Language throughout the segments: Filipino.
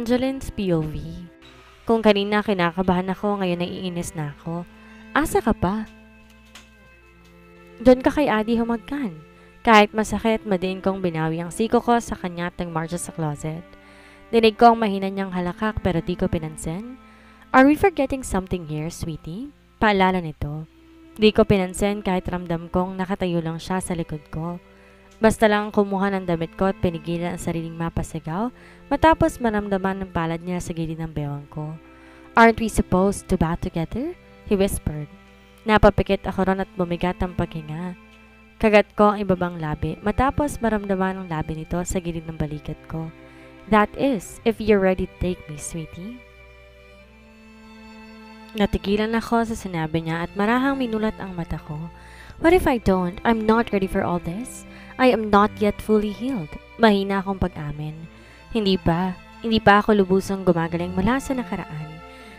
Angeline's POV. Kung kanina kinakabahan ako, ngayon naiinis na ako. Asa ka pa? Doon ka kay Adi humagkan. Kahit masakit, madiin kong binawi ang siko ko sa kanya at nagmarcha sa closet. Dinig ko ang mahina niyang halakak pero di ko pinansin. Are we forgetting something here, sweetie? Paalala nito. Di ko pinansin kahit ramdam kong nakatayo lang siya sa likod ko. Basta lang kumuha ng damit ko at pinigilan ang sariling mapasigaw matapos maramdaman ng palad niya sa gilid ng bewang ko. Aren't we supposed to bath together? He whispered. Napapikit ako ron at bumigat ang paghinga. Kagat ko ang ibabang labi matapos maramdaman ang labi nito sa gilid ng balikat ko. That is, if you're ready to take me, sweetie. Natigilan ako sa sinabi niya at marahang minulat ang mata ko. What if I don't? I'm not ready for all this. I am not yet fully healed. Mahina akong pag-amin. Hindi pa ako lubusang gumagaling mula sa nakaraan.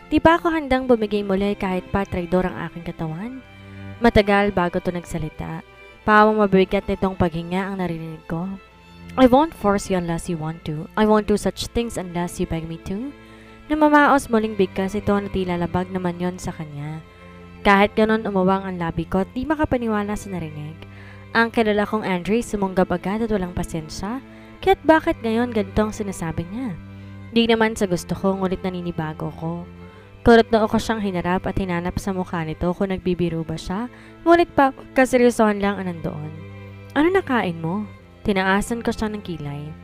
Di ba ako handang bumigay muli kahit pa traidor ang aking katawan? Matagal bago to nagsalita. Pawang mabigat nitong paghinga ang narinig ko. I won't force you unless you want to. I won't do such things unless you beg me to. Namamaos muling bigkas ito na tila labag naman yon sa kanya. Kahit ganon umawang ang labi ko at di makapaniwala sa narinig. Ang kilala kong Andre sumunggab agad at walang pasensya, kaya't bakit ngayon ganitong sinasabi niya? Di naman sa gusto ko, ngunit naninibago ko. Kurot na ako siyang hinarap at hinanap sa mukha nito kung nagbibiro ba siya, ngunit pa kaseryosohan lang ang nandoon. Ano nakain mo? Tinaasan ko siya ng kilay.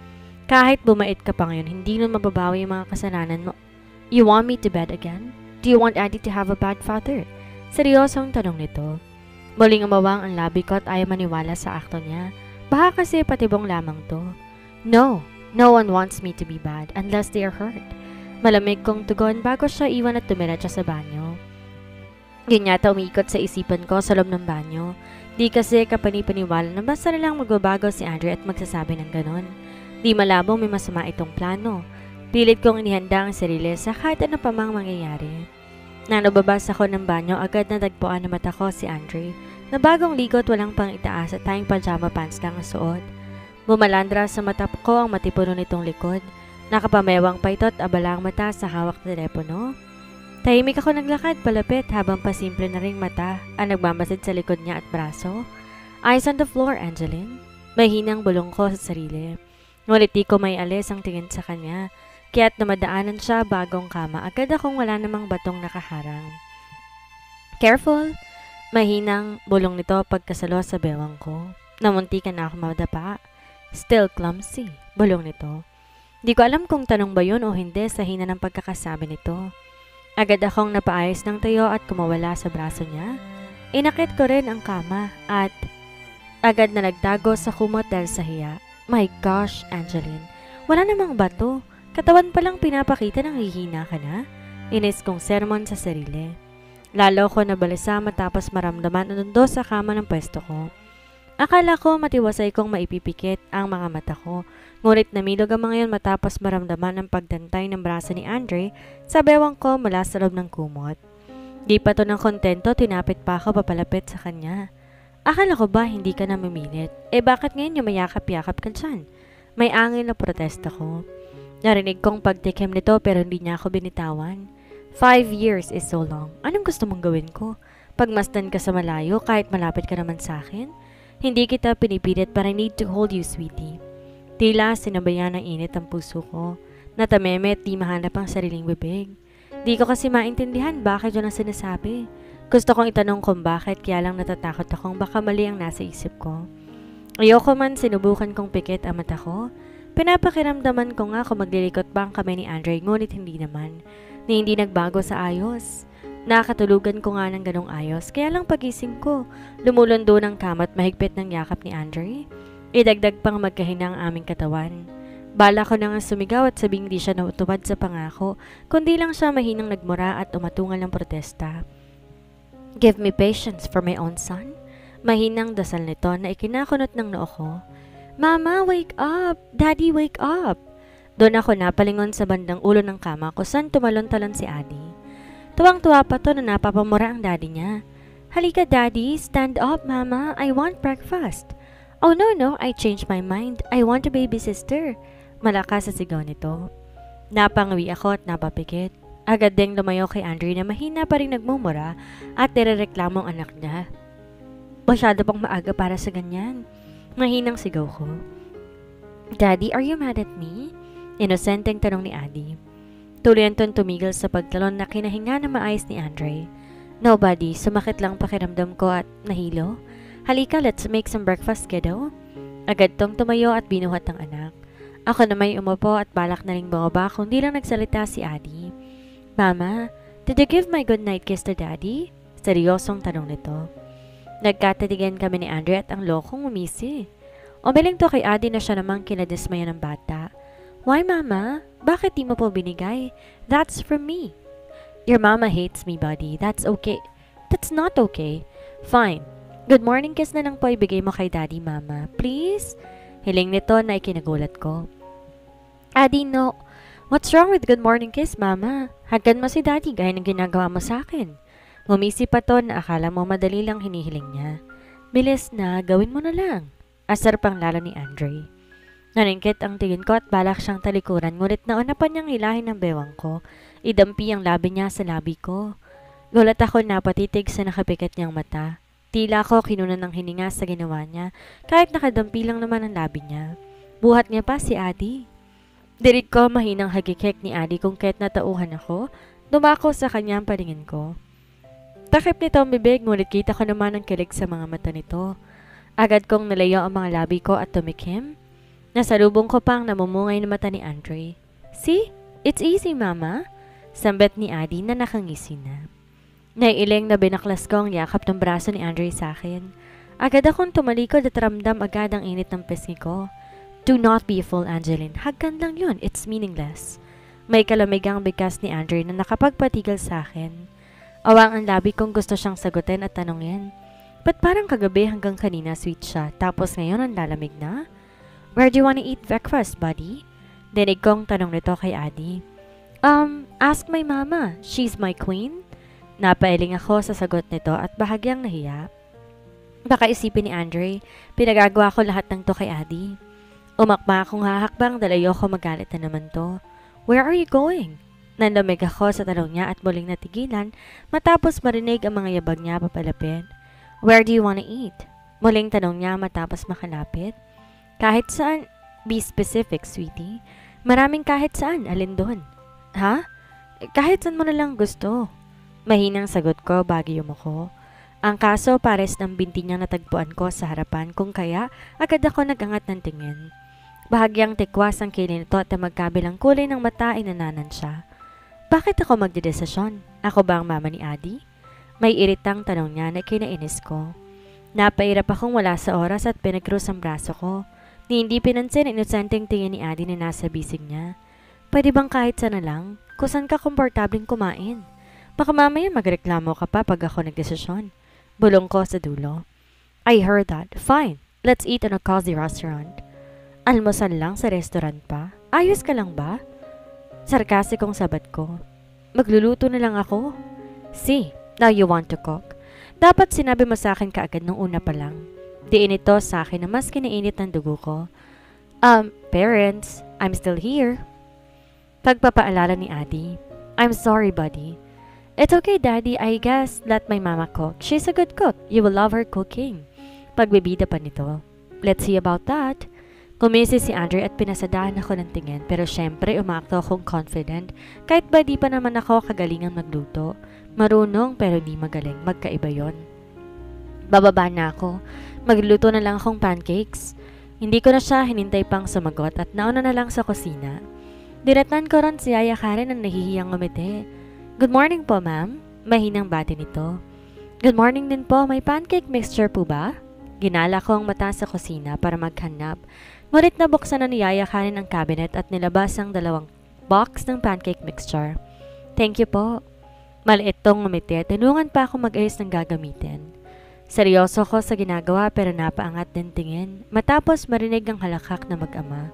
Kahit bumait ka pa ngayon, hindi nun mababawi yung mga kasalanan mo. You want me to bed again? Do you want Eddie to have a bad father? Seryosong tanong nito. Muling umawang ang labi ko at ayaw maniwala sa akto niya. Baka kasi patibong lamang to. No one wants me to be bad unless they are hurt. Malamig kong tugon bago siya iwan at tumiretsa sa banyo. Yun yata umiikot sa isipan ko sa loob ng banyo. Di kasi kapanipaniwala na basta na lang magbabago si Andre at magsasabi ng ganon. Di malabo may masama itong plano. Pilit kong inihanda ang sarili sa kahit ano pa mang mangyayari. Nang nababas ako ng banyo, agad natagpuan na mata ko si Andre, na bagong ligot walang pang itaas at tayong pajama pants lang ang suot. Bumalandra sa mata ko ang matipuno nitong likod. Nakapamewang pa ito at abala ang mata sa hawak na telepono. Tahimik ako naglakad palapit habang pasimple na ring mata ang nagmamasid sa likod niya at braso. Eyes on the floor, Angeline. Mahinang bulong ko sa sarili. Ngunit di ko may alis ang tingin sa kanya. Kaya't namadaanan siya bagong kama, agad akong wala namang batong nakaharang. Careful! Mahinang bulong nito pagkasalo sa bewang ko. Namuntikan na ako madapa. Still clumsy, bulong nito. Di ko alam kung tanong ba yun o hindi sa hina ng pagkakasabi nito. Agad akong napaayos ng tayo at kumawala sa braso niya. Inakit ko rin ang kama at agad na nagtago sa kumot dahil sa hiya. My gosh, Angeline, wala namang bato. Katawan palang pinapakita ng hihina ka na. Inis kong sermon sa sarili. Lalo ko nabalisa matapos maramdaman na nundo sa kama ng pwesto ko. Akala ko matiwasay kong maipipikit ang mga mata ko. Ngunit namilog ang mga yun matapos maramdaman ang pagdantay ng braso ni Andre sa bewang ko mula sa loob ng kumot. Di pa to ng kontento, tinapit pa ako papalapit sa kanya. Akala ko ba hindi ka na mamilit? Bakit ngayon yung mayakap-yakap ka dyan? May angin na protesta ko. Narinig kong pagtikim nito pero hindi niya ako binitawan. 5 years is so long. Anong gusto mong gawin ko? Pagmasdan ka sa malayo kahit malapit ka naman sa akin? Hindi kita pinipilit but I need to hold you, sweetie. Tila sinabayan ng init ang puso ko. Natameme at di mahanap ang sariling bibig. Di ko kasi maintindihan bakit yun ang sinasabi. Gusto kong itanong kung bakit kaya lang natatakot akong baka mali ang nasa isip ko. Ayoko man sinubukan kong pikit ang mata ko. Pinapakiramdaman ko nga kung maglilikot ba ang kamay ni Andre, ngunit hindi naman. Ni hindi nagbago sa ayos. Nakatulugan ko nga ng ganong ayos, kaya lang pagising ko, lumulundo ng kamat mahigpit ng yakap ni Andre. Idagdag pang magkahina ang aming katawan. Bala ko na nga sumigaw at sabing di siya nautuwad sa pangako, kundi lang siya mahinang nagmura at umatungal ng protesta. Give me patience for my own son. Mahinang dasal nito na ikinakunot ng noo ko. Mama, wake up! Daddy, wake up! Doon ako napalingon sa bandang ulo ng kama kung saan tumalon-talon si Adi. Tuwang-tuwa pa to na napapamura ang daddy niya. Halika daddy, stand up mama, I want breakfast. Oh no, I changed my mind, I want a baby sister. Malakas sa sigaw nito. Napangawi ako at napapikit. Agad ding lumayo kay Andre na mahina pa rin nagmumura at nirereklamo ang anak niya. Masyado pang maaga para sa ganyan. Mahinang sigaw ko. Daddy, are you mad at me? Inosenteng tanong ni Adi. Tuloy-antun tumigil sa pagtalon na kinahinga na maayos ni Andre. Nobody, sumakit lang pakiramdam ko at nahilo. Halika, let's make some breakfast, kiddo. Agad tong tumayo at binuhat ang anak. Ako na may umupo at balak na ring bumaba kung di lang nagsalita si Adi. Mama, did you give my good night kiss to Daddy? Seryosong tanong nito. Nagkatitigan kami ni Andre at ang lokong umisi. Umiling to kay Adi na siya namang kinadismaya ng bata. Why, Mama? Bakit di mo po binigay? That's from me. Your mama hates me, buddy. That's okay. That's not okay. Fine. Good morning kiss na lang po ibigay mo kay Daddy, Mama. Please? Hiling nito na ikinagulat ko. Adi, no. What's wrong with good morning kiss, Mama? Hagkan mo si Daddy gaya ng ginagawa mo sa akin. Ngumisi pa to na akala mo madali lang hinihiling niya. Bilis na, gawin mo na lang. Asar pang lalo ni Andre. Naringkit ang tingin ko at balak siyang talikuran, ngunit nauna pa niyang hilahin ang bewang ko. Idampi ang labi niya sa labi ko. Gulat ako na patitig sa nakapikat niyang mata. Tila ko kinunan ng hininga sa ginawa niya, kahit nakadampi lang naman ang labi niya. Buhat niya pa si Adi. Dirid ko mahinang hagikek ni Adi kung kahit natauhan ako, dumako sa kanyang paningin ko. Takip nito ang bibig, ngunit kita ko naman ang kilig sa mga mata nito. Agad kong nalayo ang mga labi ko at tumikim. Nasalubong ko pang namumungay na mata ni Andre. See? It's easy, Mama. Sambet ni Adi na nakangisi na. Naiiling na binaklas ko ang yakap ng braso ni Andre sa akin. Agad akong tumalikod at ramdam agad ang init ng pisngi ko. Do not be a fool, Angeline. Hagkan lang yun. It's meaningless. May kalamigang bigkas ni Andre na nakapagpatigil sa akin. Awang ang labi kong gusto siyang sagutin at tanongin. Ba't parang kagabi hanggang kanina sweet siya, tapos ngayon ang lalamig na? Where do you want to eat breakfast, buddy? Dinig kong tanong nito kay Adi. Ask my mama. She's my queen. Napailing ako sa sagot nito at bahagyang nahiya. Baka isipin ni Andre, pinagagawa ko lahat ng to kay Adi. Umakma akong hahakbang dahil ayoko magalit na naman to. Where are you going? Nanlamig ako sa tanong niya at muling natigilan matapos marinig ang mga yabag niya papalapit. Where do you want to eat? Muling tanong niya matapos makalapit. Kahit saan. Be specific, sweetie. Maraming kahit saan. Alin doon? Ha? Kahit saan mo na lang gusto. Mahinang sagot ko bago yumuko. Ang kaso pares ng binti niyang natagpuan ko sa harapan kung kaya agad ako nagangat ng tingin. Bahagyang tikwas ang kilin nito at magkabilang kulay ng mata ay nananan siya. Bakit ako magdedesisyon? Ako ba ang mama ni Adi? May iritang tanong niya na kinainis ko. Napairap akong wala sa oras at pinagkrus ang braso ko. Ni hindi pinansin ang inosenteng tingin ni Adi na nasa bisig niya. Pwede bang kahit sana lang? Kusan ka komportabling kumain? Baka mamaya magreklamo ka pa pag ako nagdesisyon. Bulong ko sa dulo. I heard that. Fine. Let's eat in a cozy restaurant. Almusal lang sa restaurant pa? Ayos ka lang ba? Sarkasikong sabat ko. Magluluto na lang ako. See, now you want to cook. Dapat sinabi mo sa akin kaagad nung una pa lang. Diin ito sa akin na mas kinainit ng dugo ko. Parents, I'm still here. Pagpapaalala ni Adi. I'm sorry, buddy. It's okay, Daddy. I guess let my mama cook. She's a good cook. You will love her cooking. Pagbibida pa nito. Let's see about that. Kumisi si Andre at pinasadahan ako ng tingin pero syempre umakto akong confident kahit ba di pa naman ako kagalingan magluto. Marunong pero di magaling. Magkaiba yon. Bababa na ako. Magluto na lang akong pancakes. Hindi ko na siya hinintay pang sumagot at nauna na lang sa kusina. Diratnan ko ron si Yaya Karen na nahihiyang ngumiti. Good morning po, ma'am. Mahinang bati nito. Good morning din po. May pancake mixture po ba? Ginala ko ang mata sa kusina para maghanap. Ngunit nabuksan na ni Yaya Karen ang cabinet at nilabas ang 2 box ng pancake mixture. Thank you po. Maliit tong ngumiti at tinulungan pa ako mag-ayos ng gagamitin. Seryoso ko sa ginagawa pero napaangat din tingin matapos marinig ang halakak na mag-ama.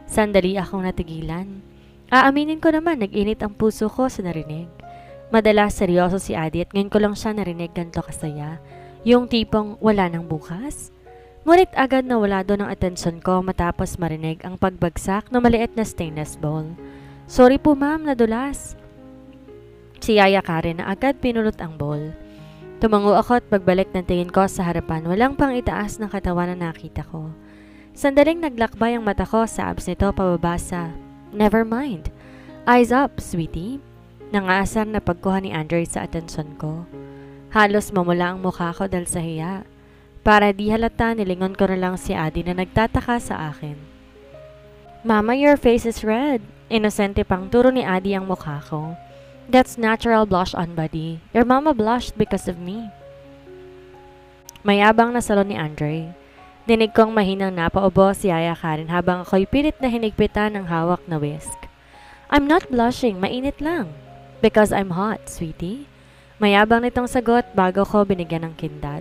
Sandali akong natigilan. Aaminin ko naman nag-init ang puso ko sa narinig. Madalas seryoso si Adi at ngayon ko lang siya narinig ganito kasaya. Yung tipong wala nang bukas. Ngunit agad na wala doon ang atensyon ko matapos marinig ang pagbagsak ng maliit na stainless bowl. Sorry po ma'am, nadulas. Si Yaya Karen na agad pinulot ang bowl. Tumango ako at pagbalik ng tingin ko sa harapan, walang pang itaas ng katawan na nakita ko. Sandaling naglakbay ang mata ko sa abs nito pababa sa, "Never mind. Eyes up, sweetie." Nangaasar na pagkuha ni Andre sa atensyon ko. Halos mamula ang mukha ko dahil sa hiya. Para di halata, nilingon ko na lang si Adi na nagtataka sa akin. "Mama, your face is red." Inosente pang turo ni Adi ang mukha ko. "That's natural blush on, buddy. Your mama blushed because of me." Mayabang na salo ni Andre. Dinig kong mahinang napaubo si Yaya Karen habang ako'y pilit na hinigpitan ng hawak na whisk. "I'm not blushing, mainit lang." "Because I'm hot, sweetie." Mayabang nitong sagot bago ko binigyan ng kindat.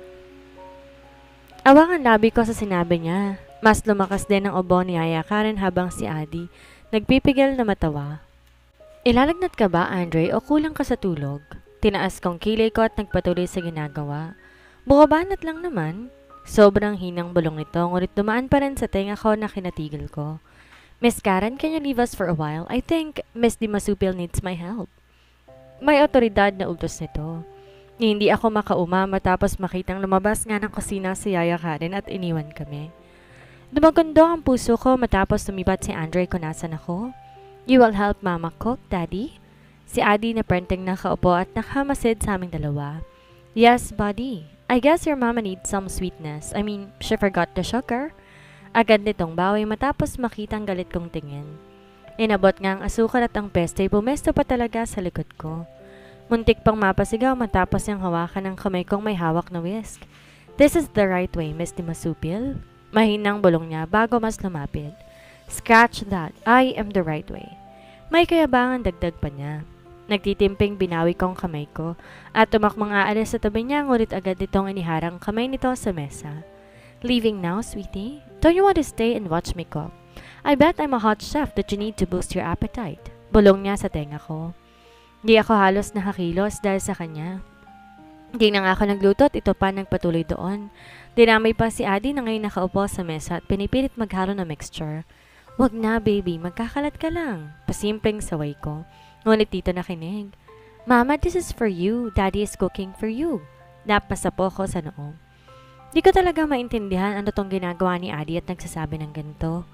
Awang ang labi ko sa sinabi niya. Mas lumakas din ang ubo ni Yaya Karen habang si Adi nagpipigil na matawa. "Ilalagnat ka ba, Andre, o kulang ka sa tulog?" Tinaas kong kilay ko at nagpatuloy sa ginagawa. "Bukabanat lang naman." Sobrang hinang bulong nito, ngunit dumaan pa rin sa tenga ko na kinatigil ko. "Miss Karen, can you leave us for a while? I think Miss Dimasupil needs my help." May otoridad na utos nito. Hindi ako makauma matapos makitang lumabas nga ng kusina si Yaya Karen at iniwan kami. Dumagundo ang puso ko matapos lumipat si Andre kung nasan ako. "You will help Mama cook, Daddy?" Si Adi na printing nakaupo at nakamasid sa aming dalawa. "Yes, buddy. I guess your mama needs some sweetness. I mean, she forgot the sugar." Agad nitong bawi matapos makitang galit kong tingin. Inabot nga ang asukal at ang peste, pumesto pa talaga sa likod ko. Muntik pang mapasigaw matapos yung hawakan ng kamay kong may hawak na whisk. "This is the right way, Miss Dimasupil." Mahinang bulong niya bago mas lumapit. "Scratch that, I am the right way." May kayabangan dagdag pa niya. Nagtitimping binawi kong kamay ko at tumakmang aalis sa tabi niya ngunit agad itong iniharang kamay nito sa mesa. "Leaving now, sweetie? Don't you want to stay and watch me cook? I bet I'm a hot chef that you need to boost your appetite." Bulong niya sa tenga ko. Di ako halos nakakilos dahil sa kanya. Di na nga ako nagluto at ito pa nagpatuloy doon. Dinamay pa si Adi na ngayon nakaupo sa mesa at pinipilit maghalo ng mixture. "Wag na, baby, magkakalat ka lang." Pasimpleng saway ko. Ngunit dito nakinig. "Mama, this is for you. Daddy is cooking for you." Napasa po ko sa noo. Di ko talaga maintindihan ano tong ginagawa ni Adi at nagsasabi ng ganito.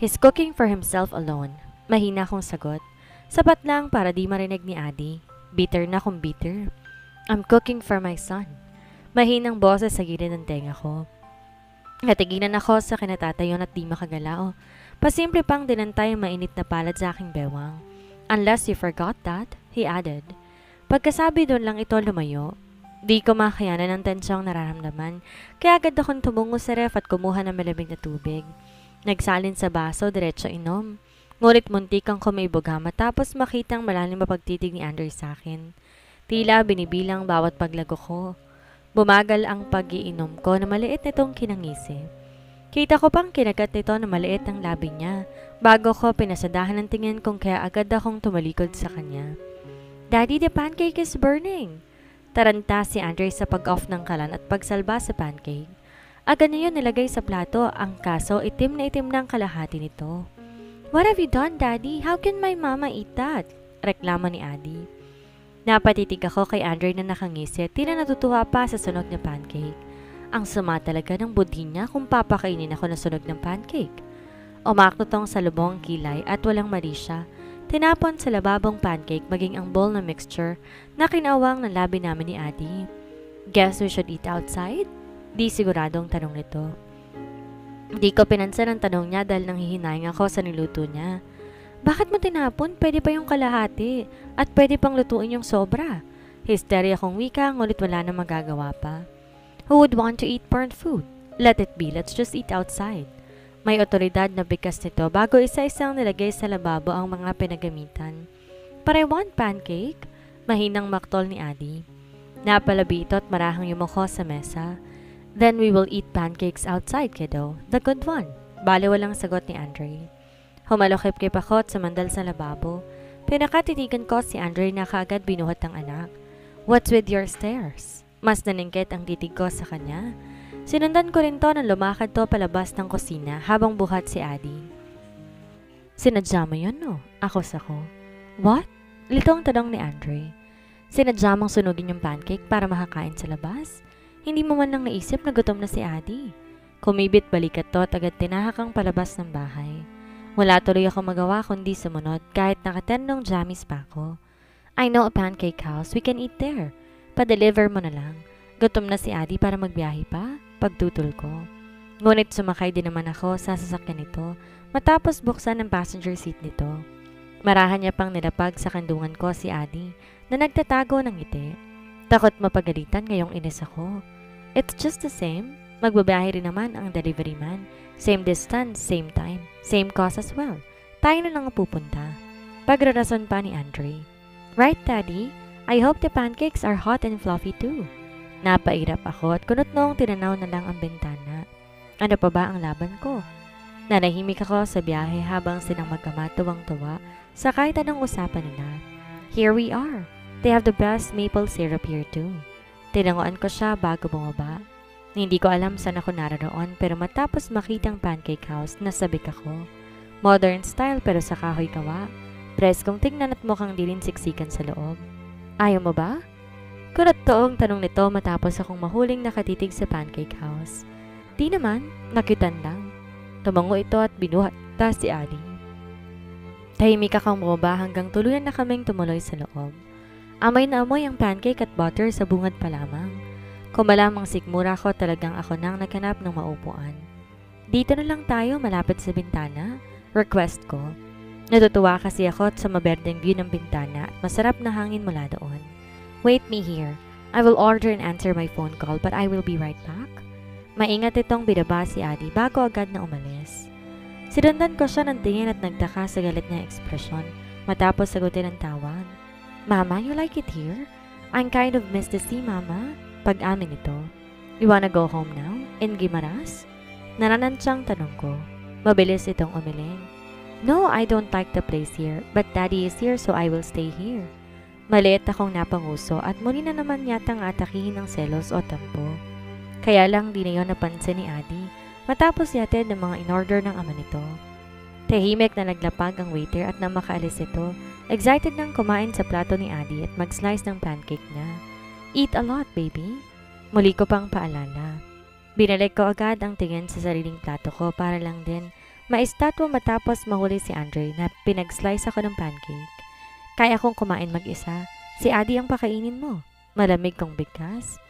"He's cooking for himself alone." Mahina kong sagot. Sapat lang para di marinig ni Adi. Bitter na kung bitter. "I'm cooking for my son." Mahinang boses sa gilid ng tenga ko. Natigilan ako sa kinatatayon at di makagalao. Pasimple pang dinantay ang mainit na palad sa aking bewang. "Unless you forgot that," he added. Pagkasabi doon lang ito lumayo. Di ko makayanan ang tensyong nararamdaman, kaya agad akong tumungo sa ref at kumuha ng malamig na tubig. Nagsalin sa baso, diretso inom. Ngunit muntik ang kumibog matapos makitang malalim mapagtitig ni Andre sa akin. Tila binibilang bawat paglago ko. Bumagal ang pag-iinom ko na maliit nitong kinangisi. Kita ko pang kinagat nito na maliit ang labi niya, bago ko pinasadahan ng tingin kung kaya agad akong tumalikod sa kanya. "Daddy, the pancake is burning." Taranta si Andre sa pag-off ng kalan at pagsalba sa pancake. Agad niya nilagay sa plato, ang kaso itim na itim ng kalahati nito. "What have you done, Daddy? How can my mama eat that?" Reklamo ni Adi. Napatitig ako kay Andre na nakangisi at tila natutuwa pa sa sunog na pancake. Ang sama talaga ng budhi niya kung papakainin ako ng sunog ng pancake. Umakto tong sa lubong kilay at walang mali siya. Tinapon sa lababong pancake maging ang bowl na mixture na kinawang ng labi namin ni Adi. "Guess we should eat outside?" Di siguradong tanong nito. Di ko pinansin ang tanong niya dahil nanghihinayang ako sa niluto niya. "Bakit mo tinapon? Pwede pa yung kalahati at pwede pang lutuin yung sobra." Hysteria kong wika ngunit wala na magagawa pa. Who would want to eat burnt food? Let it be, let's just eat outside. May otoridad na bikas nito bago isa-isang nilagay sa lababo ang mga pinagamitan. "But I want pancake." Mahinang maktol ni Adi. Napalabi ito at marahang yumuko sa mesa. "Then we will eat pancakes outside, kiddo. The good one." Baliwalang sagot ni Andre. Humalokip-kip ako at sumandal sa lababo. Pinakatitigan ko si Andre na kaagad binuhat ng anak. "What's with your stares?" Mas naningkit ang titig ko sa kanya. Sinundan ko rin to nang lumakad to palabas ng kusina habang buhat si Adi. "Sinadya mo yun, no?" Ako sa ko. What? Litong tanong ni Andre. Sinadya mong sunugin yung pancake para makakain sa labas? Hindi mo man lang naisip na gutom na si Adi. Kumibit balikat to at agad tinahakang palabas ng bahay. Wala tuloy ako magawa kundi sumunod kahit nakatendong jammies pa ako. I know a pancake house, we can eat there. Pa-deliver mo na lang. Gutom na si Adi para magbiyahe pa, pagtutol ko. Ngunit sumakay din naman ako sa sasakyan nito matapos buksan ang passenger seat nito. Marahan niya pang nilapag sa kandungan ko si Adi na nagtatago ng ngiti. Takot mapagalitan ngayong inis ako. It's just the same. Magbabiyahe rin naman ang delivery man. Same distance, same time, same cost as well. Tayo na lang ang pupunta. Pagrarason pa ni Andre. Right, Daddy? I hope the pancakes are hot and fluffy too. Napairap ako at kunot noong tinanaw na lang ang bintana. Ano pa ba ang laban ko? Nanahimik ako sa biyahe habang silang magkama tuwang-tuwa sa kahit anong usapan nila. Here we are. They have the best maple syrup here too. Tinanguan ko siya bago bumaba. Hindi ko alam saan ako naroon pero matapos makitang pancake house, nasabik ako. Modern style pero sa kahoy gawa. Preskong tignan at mukhang dilin siksikan sa loob. Ayaw mo ba? Kunot toong tanong nito matapos akong mahuling nakatitig sa pancake house. Di naman, nakyutan lang. Tumango ito at binuhat si Adi. Tahimik akong bumaba hanggang tuluyan na kaming tumuloy sa loob. Amoy na amoy ang pancake at butter sa bungad pa lamang. Kung malamang sikmura ko, talagang ako nang naghanap ng maupuan. Dito na lang tayo malapit sa bintana, request ko. Natutuwa kasi ako sa maberdeng view ng bintana at masarap na hangin mula doon. Wait me here. I will order and answer my phone call but I will be right back. Maingat itong binaba si Adi bago agad na umalis. Sinundan ko siya ng tingin at nagtaka sa galit niya ekspresyon matapos sagutin ang tawag. Mama, you like it here? I'm kind of miss the sea, Mama. Pag-amin ito. You wanna go home now? In Guimaras? Nananansyang tanong ko. Mabilis itong umiling. No, I don't like the place here, but Daddy is here so I will stay here. Maliit akong napanguso at muli na naman yatang atakihin ng selos o tampo. Kaya lang di na yun napansin ni Adi matapos yatid ng mga in-order ng ama nito. Tahimik na naglapag ang waiter at nang makaalis ito, excited nang kumain sa plato ni Adi at mag-slice ng pancake niya. Eat a lot, baby. Muli ko pang paalala. Binalik ko agad ang tingin sa sariling plato ko para lang din maistatwa matapos mahuli si Andre na pinag-slice ako ng pancake. Kaya kong kumain mag-isa. Si Adi ang pakainin mo. Malamig kong bigkas.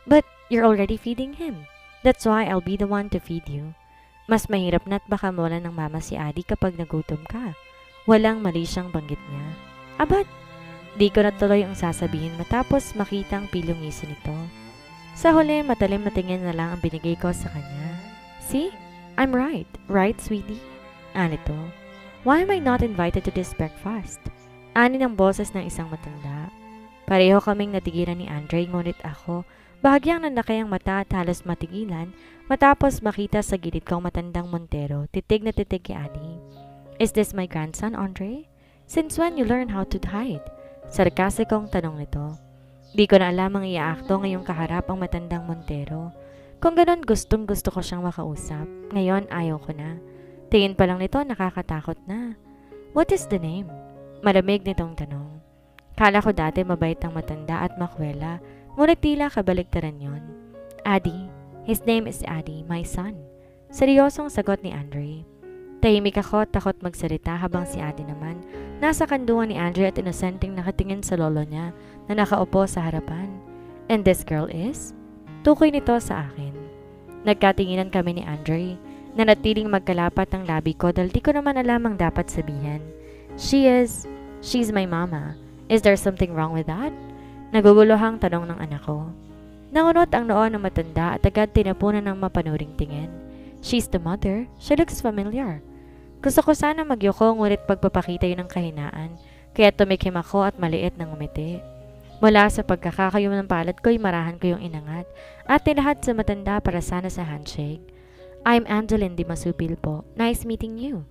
But you're already feeding him. That's why I'll be the one to feed you. Mas mahirap na't baka mawala ng mama si Adi kapag nagutom ka. Walang mali siyang banggit niya. Abat, di ko natuloy ang sasabihin matapos makita ang pilong ngiso nito. Sa huli, matalim na tingin na lang ang binigay ko sa kanya. See? I'm right. Right, sweetie? Anito. Why am I not invited to this breakfast? Ani ng boses ng isang matanda. Pareho kaming natigilan ni Andre ngunit ako, bahagyang nanakay ang mata at halos matigilan matapos makita sa gilid kong matandang Montero, titig na titig kay Adi. Is this my grandson, Andre? Since when you learn how to hide? Sarkasikong tanong nito. Di ko na alam ang iaakto ngayong kaharap ang matandang Montero. Kung ganon gustong gusto ko siyang makausap. Ngayon ayaw ko na. Tingin pa lang nito nakakatakot na. What is the name? Malamig nitong tanong. Kala ko dati mabait ang matanda at makwela, ngunit tila kabaligtaran yon. Adi. His name is Adi, my son. Seryosong sagot ni Andre. Tahimik ako at takot magsalita habang si Adi naman nasa kandungan ni Andre at inosenteng nakatingin sa lolo niya na nakaupo sa harapan. And this girl is? Tukoy nito sa akin. Nagkatinginan kami ni Andre. Nanatiling magkalapat ang labi ko dahil di ko naman alam ang dapat sabihin. She's my mama. Is there something wrong with that? Naguguluhang tanong ng anak ko. Nangunot ang noo ng matanda at agad tinapunan ng mapanuring tingin. She's the mother. She looks familiar. Gusto ko sana magyoko ngunit pagpapakita yun ng kahinaan, kaya tumikim ako at maliit ng umiti. Mula sa pagkakakayom ng palad ko'y marahan ko yung inangat at nilahad sa matanda para sana sa handshake. I'm Angeline Di Masupil po. Nice meeting you.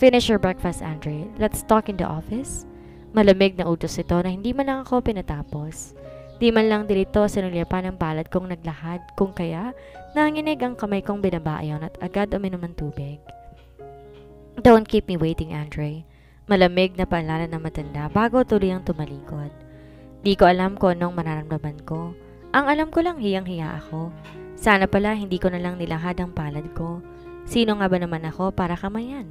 Finish your breakfast, Andre. Let's talk in the office. Malamig na utos ito na hindi man lang ako pinatapos. Di man lang dilito sinulyapan ng palad kong naglahad kung kaya nanginig ang kamay kong binabayon at agad uminom ng tubig. Don't keep me waiting, Andre. Malamig na paalala ng matanda bago tuluyang tumalikod. Di ko alam kung anong mararamdaman ko. Ang alam ko lang hiyang-hiya ako. Sana pala hindi ko na lang nilahad ang palad ko. Sino nga ba naman ako para kamayan?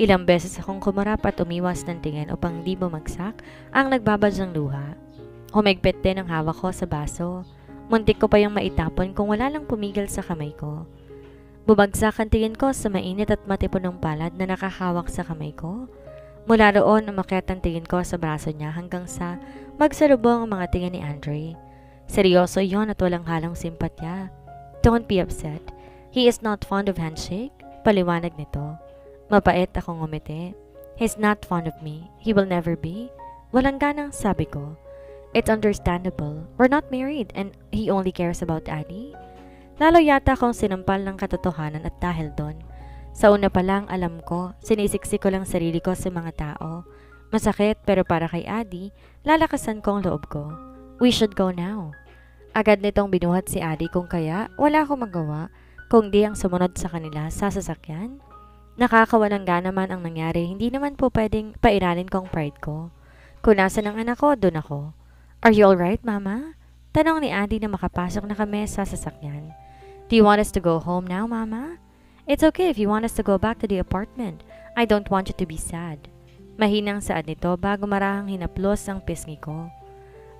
Ilang beses akong kumarap at umiwas ng tingin upang di bumagsak ang nagbabadyang luha. Humigpit din ang hawak ko sa baso. Muntik ko pa yung maitapon kung wala lang pumigil sa kamay ko. Bumagsak ang tingin ko sa mainit at matipunong palad na nakahawak sa kamay ko. Mula roon, umakyat ang tingin ko sa braso niya hanggang sa magsalubong ang mga tingin ni Andre. Seryoso yon at walang halong simpatya. Don't be upset. He is not fond of handshake. Paliwanag nito. Mapait akong ngumiti. He's not fond of me. He will never be. Walang ganang sabi ko. It's understandable. We're not married and he only cares about Addie. Lalo yata akong sinampal ng katotohanan at dahil doon. Sa una pa lang alam ko, sinisiksi ko lang sarili ko sa mga tao. Masakit pero para kay Addie, lalakasan ko ang loob ko. We should go now. Agad nitong binuhat si Addie kung kaya wala akong magawa kung di ang sumunod sa kanila sa sasakyan. Nakakawalang gana man ang nangyari, hindi naman po pwedeng pairalin kong pride ko. Kung nasa ng anak ko, doon ako. Are you alright, Mama? Tanong ni Addie na makapasok na kami sa sasakyan. Do you want us to go home now, Mama? It's okay if you want us to go back to the apartment. I don't want you to be sad. Mahinang saad nito bago marahang hinaplos ang pisngi ko.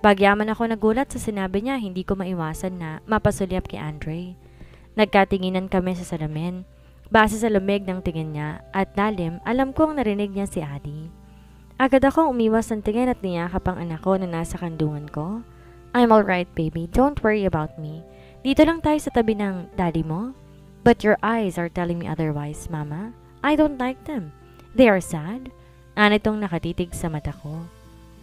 Bagyaman ako nagulat sa sinabi niya, hindi ko maiwasan na mapasulyap kay Andre. Nagkatinginan kami sa salamin. Base sa lamig ng tingin niya at lalim, alam kong narinig niya si Addie. Agad akong umiwas ng tingin at niyakap ang anak ko na nasa kandungan ko. I'm alright, baby. Don't worry about me. Dito lang tayo sa tabi ng daddy mo. But your eyes are telling me otherwise, Mama. I don't like them. They are sad. Anitong nakatitig sa mata ko.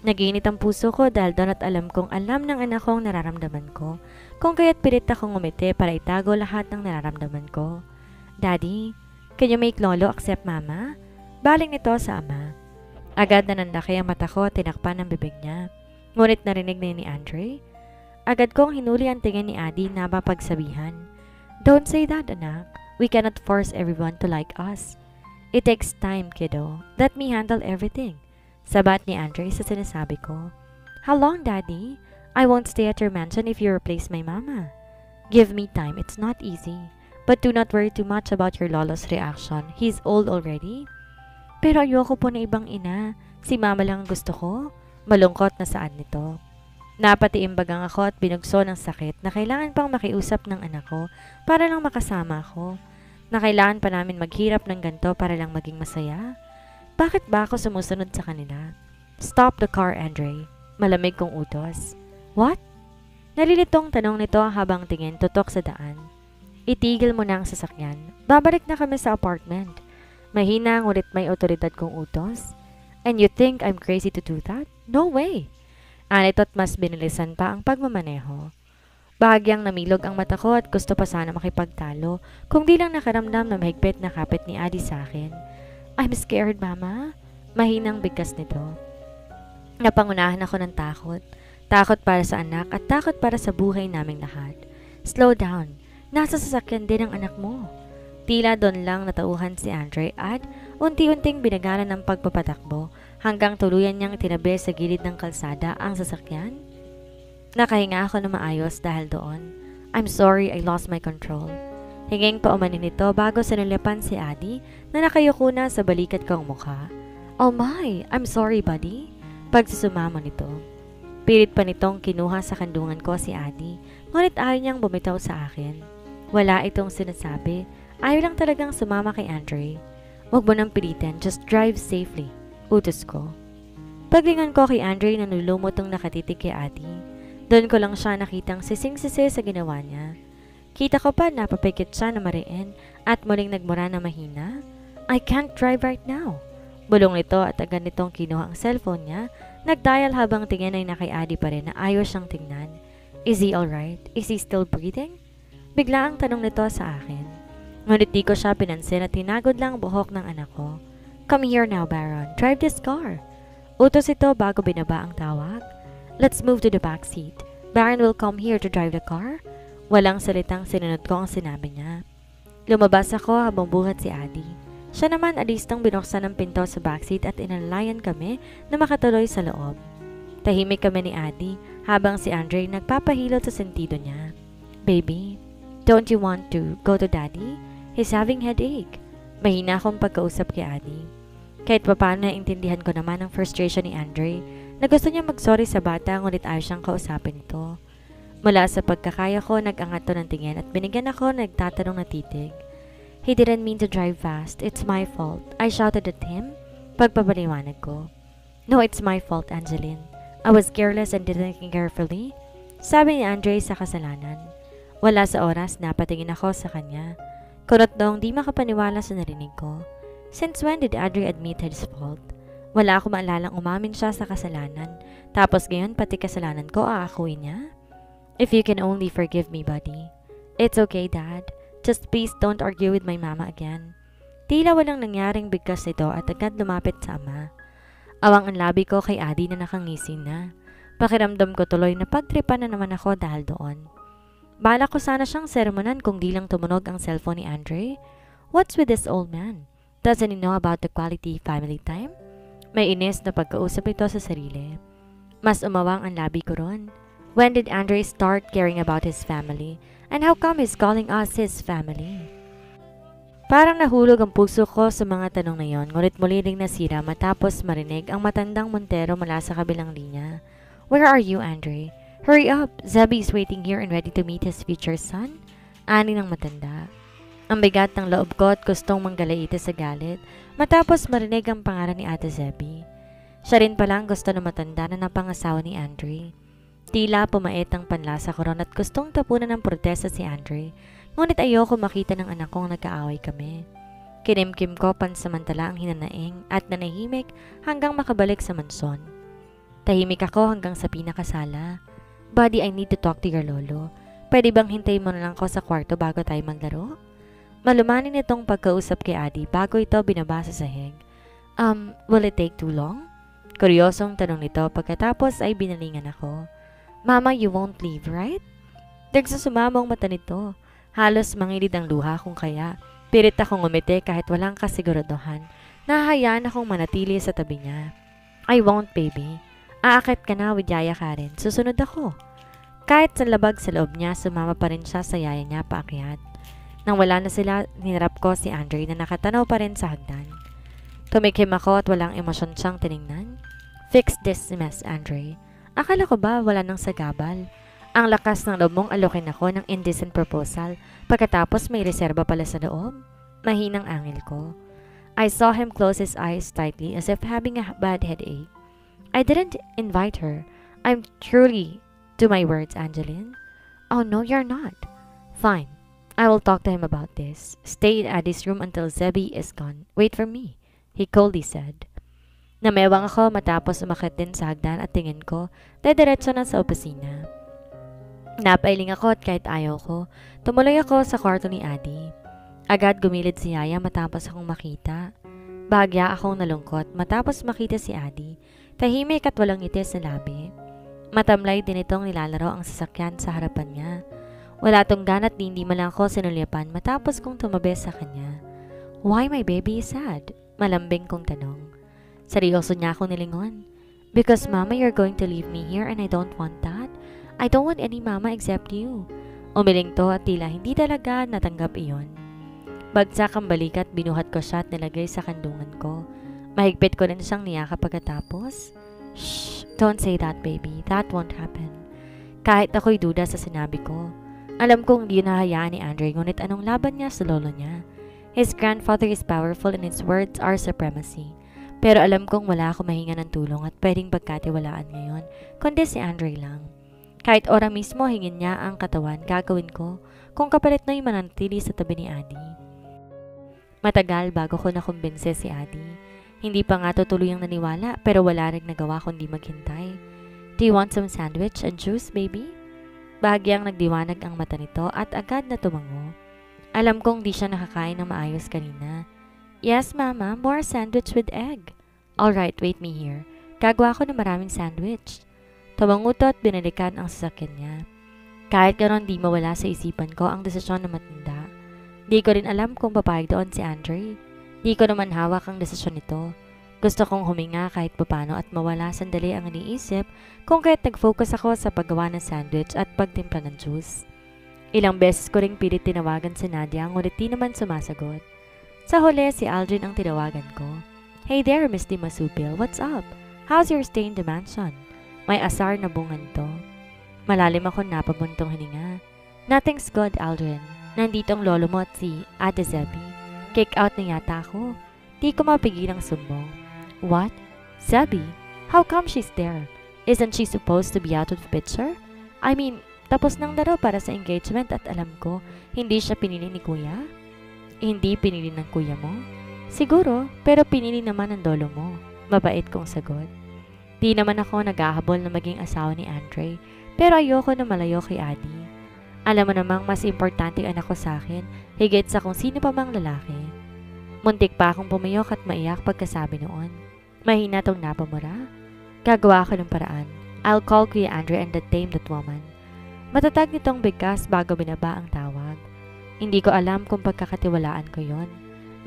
Naginit ang puso ko dahil doon at alam kong alam ng anak kong nararamdaman ko. Kung kaya't pilit akong ngumiti para itago lahat ng nararamdaman ko. Daddy, can you make Lolo accept Mama? Baling nito sa ama. Agad na nanlaki ang mata ko at tinakpan ang bibig niya. Ngunit narinig na ni Andre. Agad kong hinuli ang tingin ni Addie na mapagsabihan. Don't say that, anak. We cannot force everyone to like us. It takes time, kiddo. Let me handle everything. Sabat ni Andre sa sinasabi ko. How long, Daddy? I won't stay at your mansion if you replace my mama. Give me time. It's not easy. But do not worry too much about your lolo's reaction. He's old already. Pero ayoko po na ibang ina. Si mama lang ang gusto ko. Malungkot na saad nito. Napatiimbagang ako at binugso ng sakit na kailangan pang makiusap ng anak ko para lang makasama ako. Na kailangan pa namin maghirap ng ganito para lang maging masaya. Bakit ba ako sumusunod sa kanila? Stop the car, Andre. Malamig kong utos. What? Nalilitong tanong nito habang tingin tutok sa daan. Itigil mo na ang sasakyan. Babalik na kami sa apartment. Mahina ngunit may otoridad kong utos. And you think I'm crazy to do that? No way! Anito't mas binilisan pa ang pagmamaneho. Bahagyang namilog ang mata ko at gusto pa sana makipagtalo kung di lang nakaramdam na mahigpit na kapit ni Addie sa akin. I'm scared, Mama. Mahinang bigkas nito. Napangunahan ako ng takot. Takot para sa anak at takot para sa buhay naming lahat. Slow down. Nasa sasakyan din ang anak mo. Tila doon lang natauhan si Andre at unti-unting binagalan ng pagpapatakbo hanggang tuluyan niyang tinabi sa gilid ng kalsada ang sasakyan. Nakahinga ako na maayos dahil doon. I'm sorry I lost my control. Hinging pa umanin nito bago sinulapan si Addie na nakayuko na sa balikat kong mukha. Oh my, I'm sorry buddy. Pagsusumamo nito. Pilit pa nitong kinuha sa kandungan ko si Addie, ngunit ayaw niyang bumitaw sa akin. Wala itong sinasabi, ayaw lang talagang sumama kay Andre. Huwag mo nang pilitin, just drive safely. Utos ko. Paglingon ko kay Andre na nulumot ang nakatitig kay Addie. Doon ko lang siya nakitang sising-sisi sa ginawa niya. Kita ko pa napapikit siya na mariin at muling nagmura na mahina. I can't drive right now. Bulong nito at agad nitong kinuha ang cellphone niya. Nagdial habang tingin ay na kay Addie pa rin na ayos siyang tingnan. Is he alright? Is he still breathing? Bigla ang tanong nito sa akin. Ngunit di ko siya pinansin at tinagod lang ang buhok ng anak ko. Come here now, Baron. Drive this car. Utos ito bago binaba ang tawag. Let's move to the back seat. Baron will come here to drive the car. Walang salitang sinunod ko ang sinabi niya. Lumabas ako habang buhat si Addie. Siya naman alis nang binuksan ng pinto sa backseat at inalayan kami na makatuloy sa loob. Tahimik kami ni Adi habang si Andre nagpapahilot sa sentido niya. Baby, don't you want to go to Daddy? He's having headache. Mahina akong pagkausap kay Adi. Kahit papaano naintindihan ko naman ang frustration ni Andre na gusto niya mag-sorry sa bata ngunit ayaw siyang kausapin ito. Mula sa pagkakaya ko, nag-angat to ng tingin at binigyan ako nagtatanong na titig. He didn't mean to drive fast. It's my fault. I shouted at him. Pagpapaliwanag ko. No, it's my fault, Angeline. I was careless and didn't think carefully. Sabi ni Andre sa kasalanan. Wala sa oras, napatingin ako sa kanya. Kurot dong di makapaniwala sa narinig ko. Since when did Andre admit his fault? Wala ako maalalang umamin siya sa kasalanan. Tapos ngayon pati kasalanan ko aakuin niya? If you can only forgive me, buddy. It's okay, Dad. Just please don't argue with my mama again. Tila walang nangyaring bigkas nito at agad lumapit sa ama. Awang ang labi ko kay Adi na nakangisi na. Pakiramdam ko tuloy na pagtripan na naman ako dahil doon. Bala ko sana siyang sermonan kung di lang tumunog ang cellphone ni Andre. What's with this old man? Doesn't he know about the quality family time? May inis na pagkausap ito sa sarili. Mas umawang ang labi ko ron. When did Andre start caring about his family? And how come he's calling us his family? Parang nahulog ang puso ko sa mga tanong na yon, ngunit muli ring nasira matapos marinig ang matandang Montero mula sa kabilang linya. Where are you, Andre? Hurry up! Zebby is waiting here and ready to meet his future son. Ani ng matanda. Ang bigat ng loob ko at gustong manggalaite sa galit matapos marinig ang pangalan ni Ate Zebby. Siya rin palang gusto na matanda na napangasawa ni Andre. Tila pumait ang panlasa ko ron at gustong tapunan ng protesta si Andre, ngunit ayoko makita ng anak kong nagkaaway kami. Kinimkim ko pansamantala ang hinanaing at nanahimik hanggang makabalik sa mansyon. Tahimik ako hanggang sa pinakasala. Buddy, I need to talk to your lolo. Pwede bang hintayin mo na lang ko sa kwarto bago tayo maglaro? Malumanin itong pagkausap kay Adi bago ito binaba sa sahig. Will it take too long? Kuryosong tanong nito pagkatapos ay binalingan ako. Mama, you won't leave, right? Nagsusumamong mata nito. Halos mangilid ang luha kung kaya. Pilit akong umiti kahit walang kasiguraduhan. Nahahayaan akong manatili sa tabi niya. I won't, baby. Aakit ka na with Yaya Karen. Susunod ako. Kahit sa labag sa loob niya, sumama pa rin siya sa yaya niya paakyat. Nang wala na sila, ninarap ko si Andre na nakatanaw pa rin sa hagdan. Tumikim ako at walang emosyon siyang tiningnan. Fix this mess, Andre. Akala ko ba wala nang sagabal? Ang lakas ng loob mong alokin ako ng indecent proposal pagkatapos may reserba pala sa loob? Mahinang angil ko. I saw him close his eyes tightly as if having a bad headache. I didn't invite her. I'm truly to my words, Angeline. Oh no, you're not. Fine. I will talk to him about this. Stay in Addie's room until Zebby is gone. Wait for me, he coldly said. Namewang ako matapos umakyat din sa hagdan at tingin ko, dediretso na sa opisina. Napailing ako at kahit ayaw ko, tumuloy ako sa kwarto ni Adi. Agad gumilid si Yaya matapos akong makita. Bahagya akong nalungkot matapos makita si Adi, tahimik at walang ngiti sa labi. Matamlay din itong nilalaro ang sasakyan sa harapan niya. Wala tong ganat ni hindi man lang ako sinulyapan matapos kong tumabi sa kanya. Why my baby is sad? Malambing kong tanong. Seryoso niya akong nilingon. Because mama, you're going to leave me here and I don't want that. I don't want any mama except you. Umiling to at tila hindi talaga natanggap iyon. Bagsak ang balikat, binuhat ko siya at nilagay sa kandungan ko. Mahigpit ko rin siyang niyakap pagkatapos. Shh, don't say that, baby. That won't happen. Kahit ako'y duda sa sinabi ko. Alam kong hindi nahayaan ni Andre ngunit anong laban niya sa lolo niya. His grandfather is powerful and his words are supremacy. Pero alam kong wala ako mahinga ng tulong at pwedeng pagkatiwalaan ngayon, kundi si Andre lang. Kahit ora mismo hingin niya ang katawan, gagawin ko kung kapalit na yung mananatili sa tabi ni Adi. Matagal bago ko nakumbinse si Adi. Hindi pa nga tutuluyang naniwala pero wala rin nagawa kundi maghintay. Do you want some sandwich and juice, baby? Bahagyang nagdiwanag ang mata nito at agad na tumango. Alam kong di siya nakakain ng maayos kanina. Yes, Mama, more sandwich with egg. Alright, wait me here. Gagawa ko ng maraming sandwich. Tumanguto at binalikan ang sasakyan niya. Kahit ganon di mawala sa isipan ko ang desisyon na matanda. Di ko rin alam kung papayag doon si Andre. Di ko naman hawak ang desisyon nito. Gusto kong huminga kahit papano at mawala sandali ang iniisip kung kaya't nag-focus ako sa paggawa ng sandwich at pagtimpla ng juice. Ilang beses ko ring pilit tinawagan si Nadia ngunit di naman sumasagot. Sa huli si Aldrin ang tinawagan ko. Hey there, Miss Di Masupil, what's up? How's your stay in the mansion? May asar na bungan to. Malalim ako napabuntong hininga. Nothing's good, Aldrin. Nandito ang lolo mo at si Ate Zebby. Kick out na yata ako. Di ko mapigilang sumbong. What? Zebby? How come she's there? Isn't she supposed to be out of the picture? I mean, tapos nang laro para sa engagement at alam ko, hindi siya pinili ni kuya? Hindi pinili ng kuya mo? Siguro, pero pinili naman ng lolo mo. Mabait kong sagot. Di naman ako naghahabol na maging asawa ni Andre, pero ayoko na malayo kay Adi. Alam mo namang mas importante ang anak ko sa akin, higit sa kung sino pa mang lalaki. Muntik pa akong pumiyok at maiyak pagkasabi noon. Mahina tong napamura. Gagawa ako ng paraan. I'll call Kuya Andre and tame that woman. Matatag nitong bigkas bago binaba ang tawag. Hindi ko alam kung pagkakatiwalaan ko yon.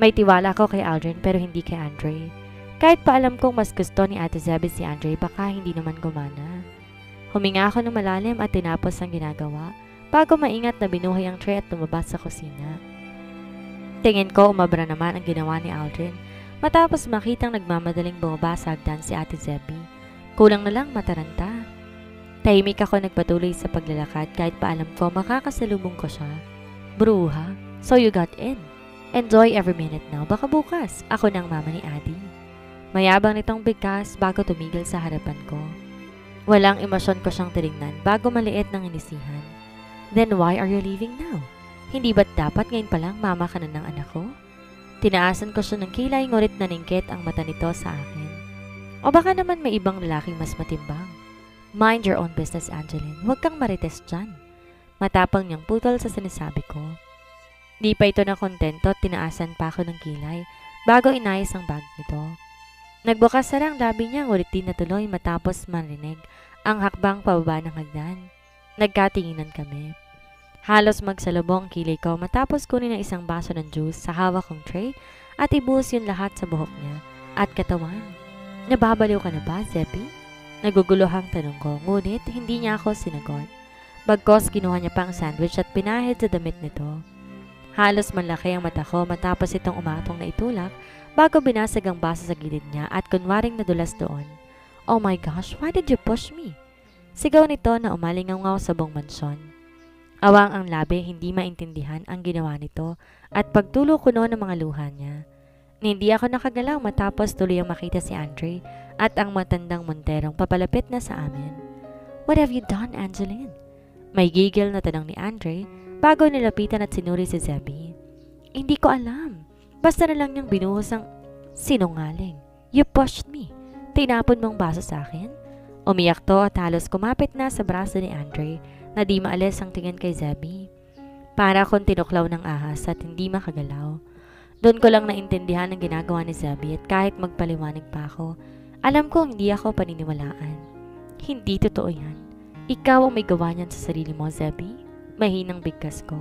May tiwala ko kay Aldrin pero hindi kay Andre. Kahit pa alam kong mas gusto ni Ate Zebby si Andre, baka hindi naman gumana. Huminga ako ng malalim at tinapos ang ginagawa bago maingat na binuhay ang tray at lumabas sa kusina. Tingin ko umabra naman ang ginawa ni Aldrin matapos makitang nagmamadaling bumaba sa hagdan si Ate Zebby. Kulang na lang mataranta. Tahimik ako nagpatuloy sa paglalakad kahit pa alam ko makakasalubong ko siya. Bruha, so you got in. Enjoy every minute now, baka bukas ako ng mama ni Adi. Mayabang nitong bigkas bago tumigil sa harapan ko. Walang emosyon ko siyang tinignan bago maliit ng inisihan. Then why are you leaving now? Hindi ba't dapat ngayon pa lang mama ka na ng anak ko? Tinaasan ko siya ng kilay ngunit naningkit ang mata nito sa akin. O baka naman may ibang lalaking mas matimbang. Mind your own business, Angeline. Huwag kang marites dyan. Matapang niyang putol sa sinasabi ko. Di pa ito na kontento at tinaasan pa ako ng kilay bago inayos ang bag nito. Nagbukas na ang labi niya ngunit di natuloy matapos marinig ang hakbang pababa ng hagdan. Nagkatinginan kami. Halos magsalubong ang kilay ko matapos kunin ang isang baso ng juice sa hawak kong tray at ibuhos yun lahat sa buhok niya at katawan. Nababaliw ka na ba, Zebby? Naguguluhang tanong ko ngunit hindi niya ako sinagot. Bagkos kinuha niya pa ang sandwich at pinahid sa damit nito. Halos manlaki ang mata ko matapos itong umatong na itulak bago binasag ang baso sa gilid niya at kunwaring nadulas doon. Oh my gosh, why did you push me? Sigaw nito na umalingaw sa buong mansyon. Awang ang labi, hindi maintindihan ang ginawa nito at pagtulo kuno ng mga luha niya. Hindi ako nakagalaw matapos tuloy ang makita si Andre at ang matandang Monterong papalapit na sa amin. What have you done, Angeline? May gigil na tanong ni Andre bago nilapitan at sinuri si Zebby. Hindi ko alam. Basta na lang niyang binuhos ang sinungaling. You pushed me. Tinapon mong baso sa akin? Umiyak to at halos kumapit na sa braso ni Andre na di maalis ang tingin kay Zebby. Para akong tinuklaw ng ahas at hindi makagalaw. Doon ko lang naintindihan ang ginagawa ni Zebby at kahit magpaliwanag pa ako, alam kong hindi ako paniniwalaan. Hindi totoo yan. Ikaw ang may gawa niyan sa sarili mo, Zebby. Mahinang bigkas ko.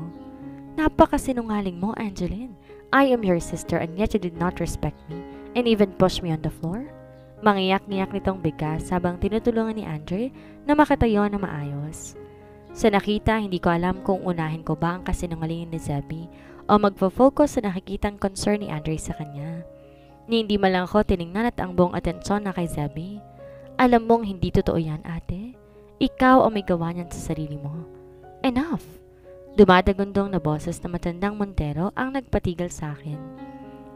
Napakasinungaling mo, Angeline. I am your sister and yet you did not respect me and even push me on the floor. Mangiyak-ngiyak nitong bigkas habang tinutulungan ni Andre na makatayo na maayos. Sa nakita, hindi ko alam kung unahin ko ba ang kasinungalingan ni Zebby o magpo-focus sa nakikitang concern ni Andre sa kanya. Ni hindi malang ko tiningnan at ang buong atensyon na kay Zebby. Alam mong hindi totoo yan, ate. Ikaw ang may gawa niyan sa sarili mo. Enough! Dumadagundong na boses na matandang Montero ang nagpatigil sa akin.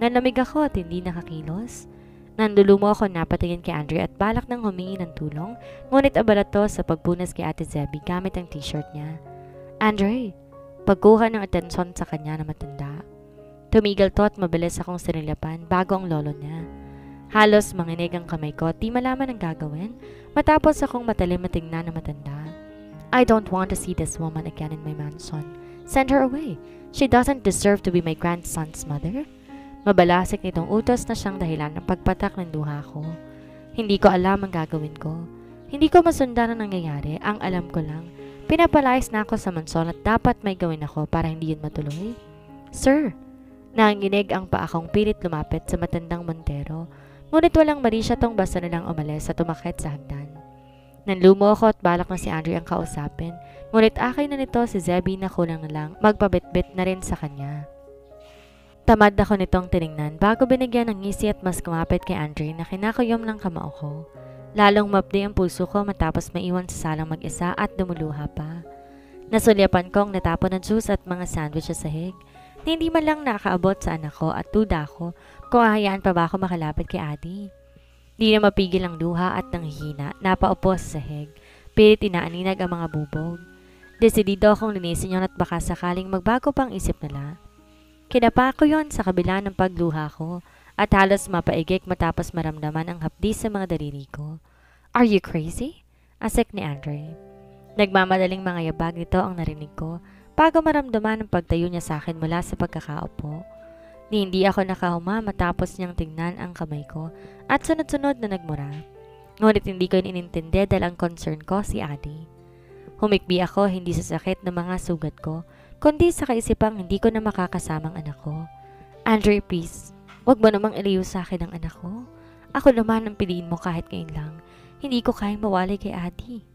Nanamig ako at hindi nakakilos. Nandulumo ako napatingin kay Andre at balak nang humingi ng tulong, ngunit abala to sa pagpunas kay Ate Zebby gamit ang t-shirt niya. Andre, pagkuha ng atensyon sa kanya na matanda. Tumigil to at mabilis akong sinilapan bago ang lolo niya. Halos manginig ang kamay ko at di malaman ang gagawin matapos akong matalim matingnan na matanda. I don't want to see this woman again in my mansion. Send her away. She doesn't deserve to be my grandson's mother. Mabalasik nitong utos na siyang dahilan ng pagpatak ng luha ko. Hindi ko alam ang gagawin ko. Hindi ko masundan ang nangyayari. Ang alam ko lang, pinapalayas na ako sa mansyon at dapat may gawin ako para hindi yun matuloy. Sir, Nanginginig ang paa kong pilit lumapit sa matandang Montero, ngunit walang mali siya tong basta na lang umalis at tumakit sa hagdan. Nanlumo ako at balak na si Andre ang kausapin, ngunit akin na nito si Zebby na kulang na lang magpabitbit na rin sa kanya. Tamad ako nitong tiningnan bago binigyan ng ngisi at mas kumapit kay Andre na kinakuyom ng kamao ko. Lalong mapdi ang puso ko matapos maiwan sa salang mag-isa at dumuluha pa. Nasulyapan kong natapon ng juice at mga sandwich sa sahig. Hindi man lang nakaabot sa anak ko at duda ko kung hahayaan pa ba ako makalapit kay Adi. Di na mapigil ang luha at nanghihina, napaupo sa sahig. Pilit inaaninag ang mga bubog. Desidido akong linisin yun at baka sakaling magbago pang isip nila. Kinapa ko yon sa kabila ng pagluha ko at halos mapaigik matapos maramdaman ang hapdi sa mga daliri ko. "Are you crazy?" asik ni Andre. Nagmamadaling mga yabag nito ang narinig ko bago maramdaman ang pagtayo niya sa akin mula sa pagkakaupo. Hindi ako nakahuma matapos niyang tingnan ang kamay ko at sunod-sunod na nagmura. Ngunit hindi ko inintindi dahil ang concern ko si Adi. Humikbi ako hindi sa sakit ng mga sugat ko, kundi sa kaisipang hindi ko na makakasamang anak ko. "Andre, please, wag mo namang ilayo sa akin ang anak ko. Ako naman ang piliin mo kahit ngayon lang. Hindi ko kayang mawalay kay Adi."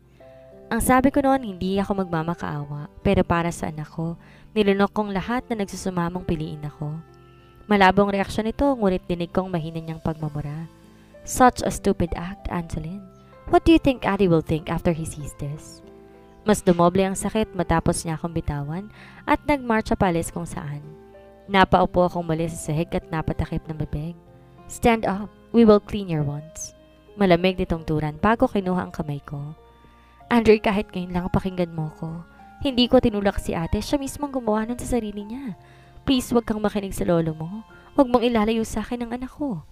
Ang sabi ko noon, hindi ako magmamakaawa, pero para sa anak ko, nilunok kong lahat na nagsusumamong piliin ako. Malabong reaksyon nito, ngunit dinig kong mahina niyang pagmamura. "Such a stupid act, Angeline. What do you think Adi will think after he sees this?" Mas dumoble ang sakit matapos niya akong bitawan at nagmarcha palis kung saan. Napaupo akong muli sa sahig at napatakip ng bibig. "Stand up, we will clean your wounds." Malamig nitong turan bago kinuha ang kamay ko. "Andre, kahit ngayon lang pakinggan mo ko. Hindi ko tinulak si ate, siya mismong gumawa nun sa sarili niya. Please, wag kang makinig sa lolo mo. Huwag mong ilalayo sa akin ang anak ko."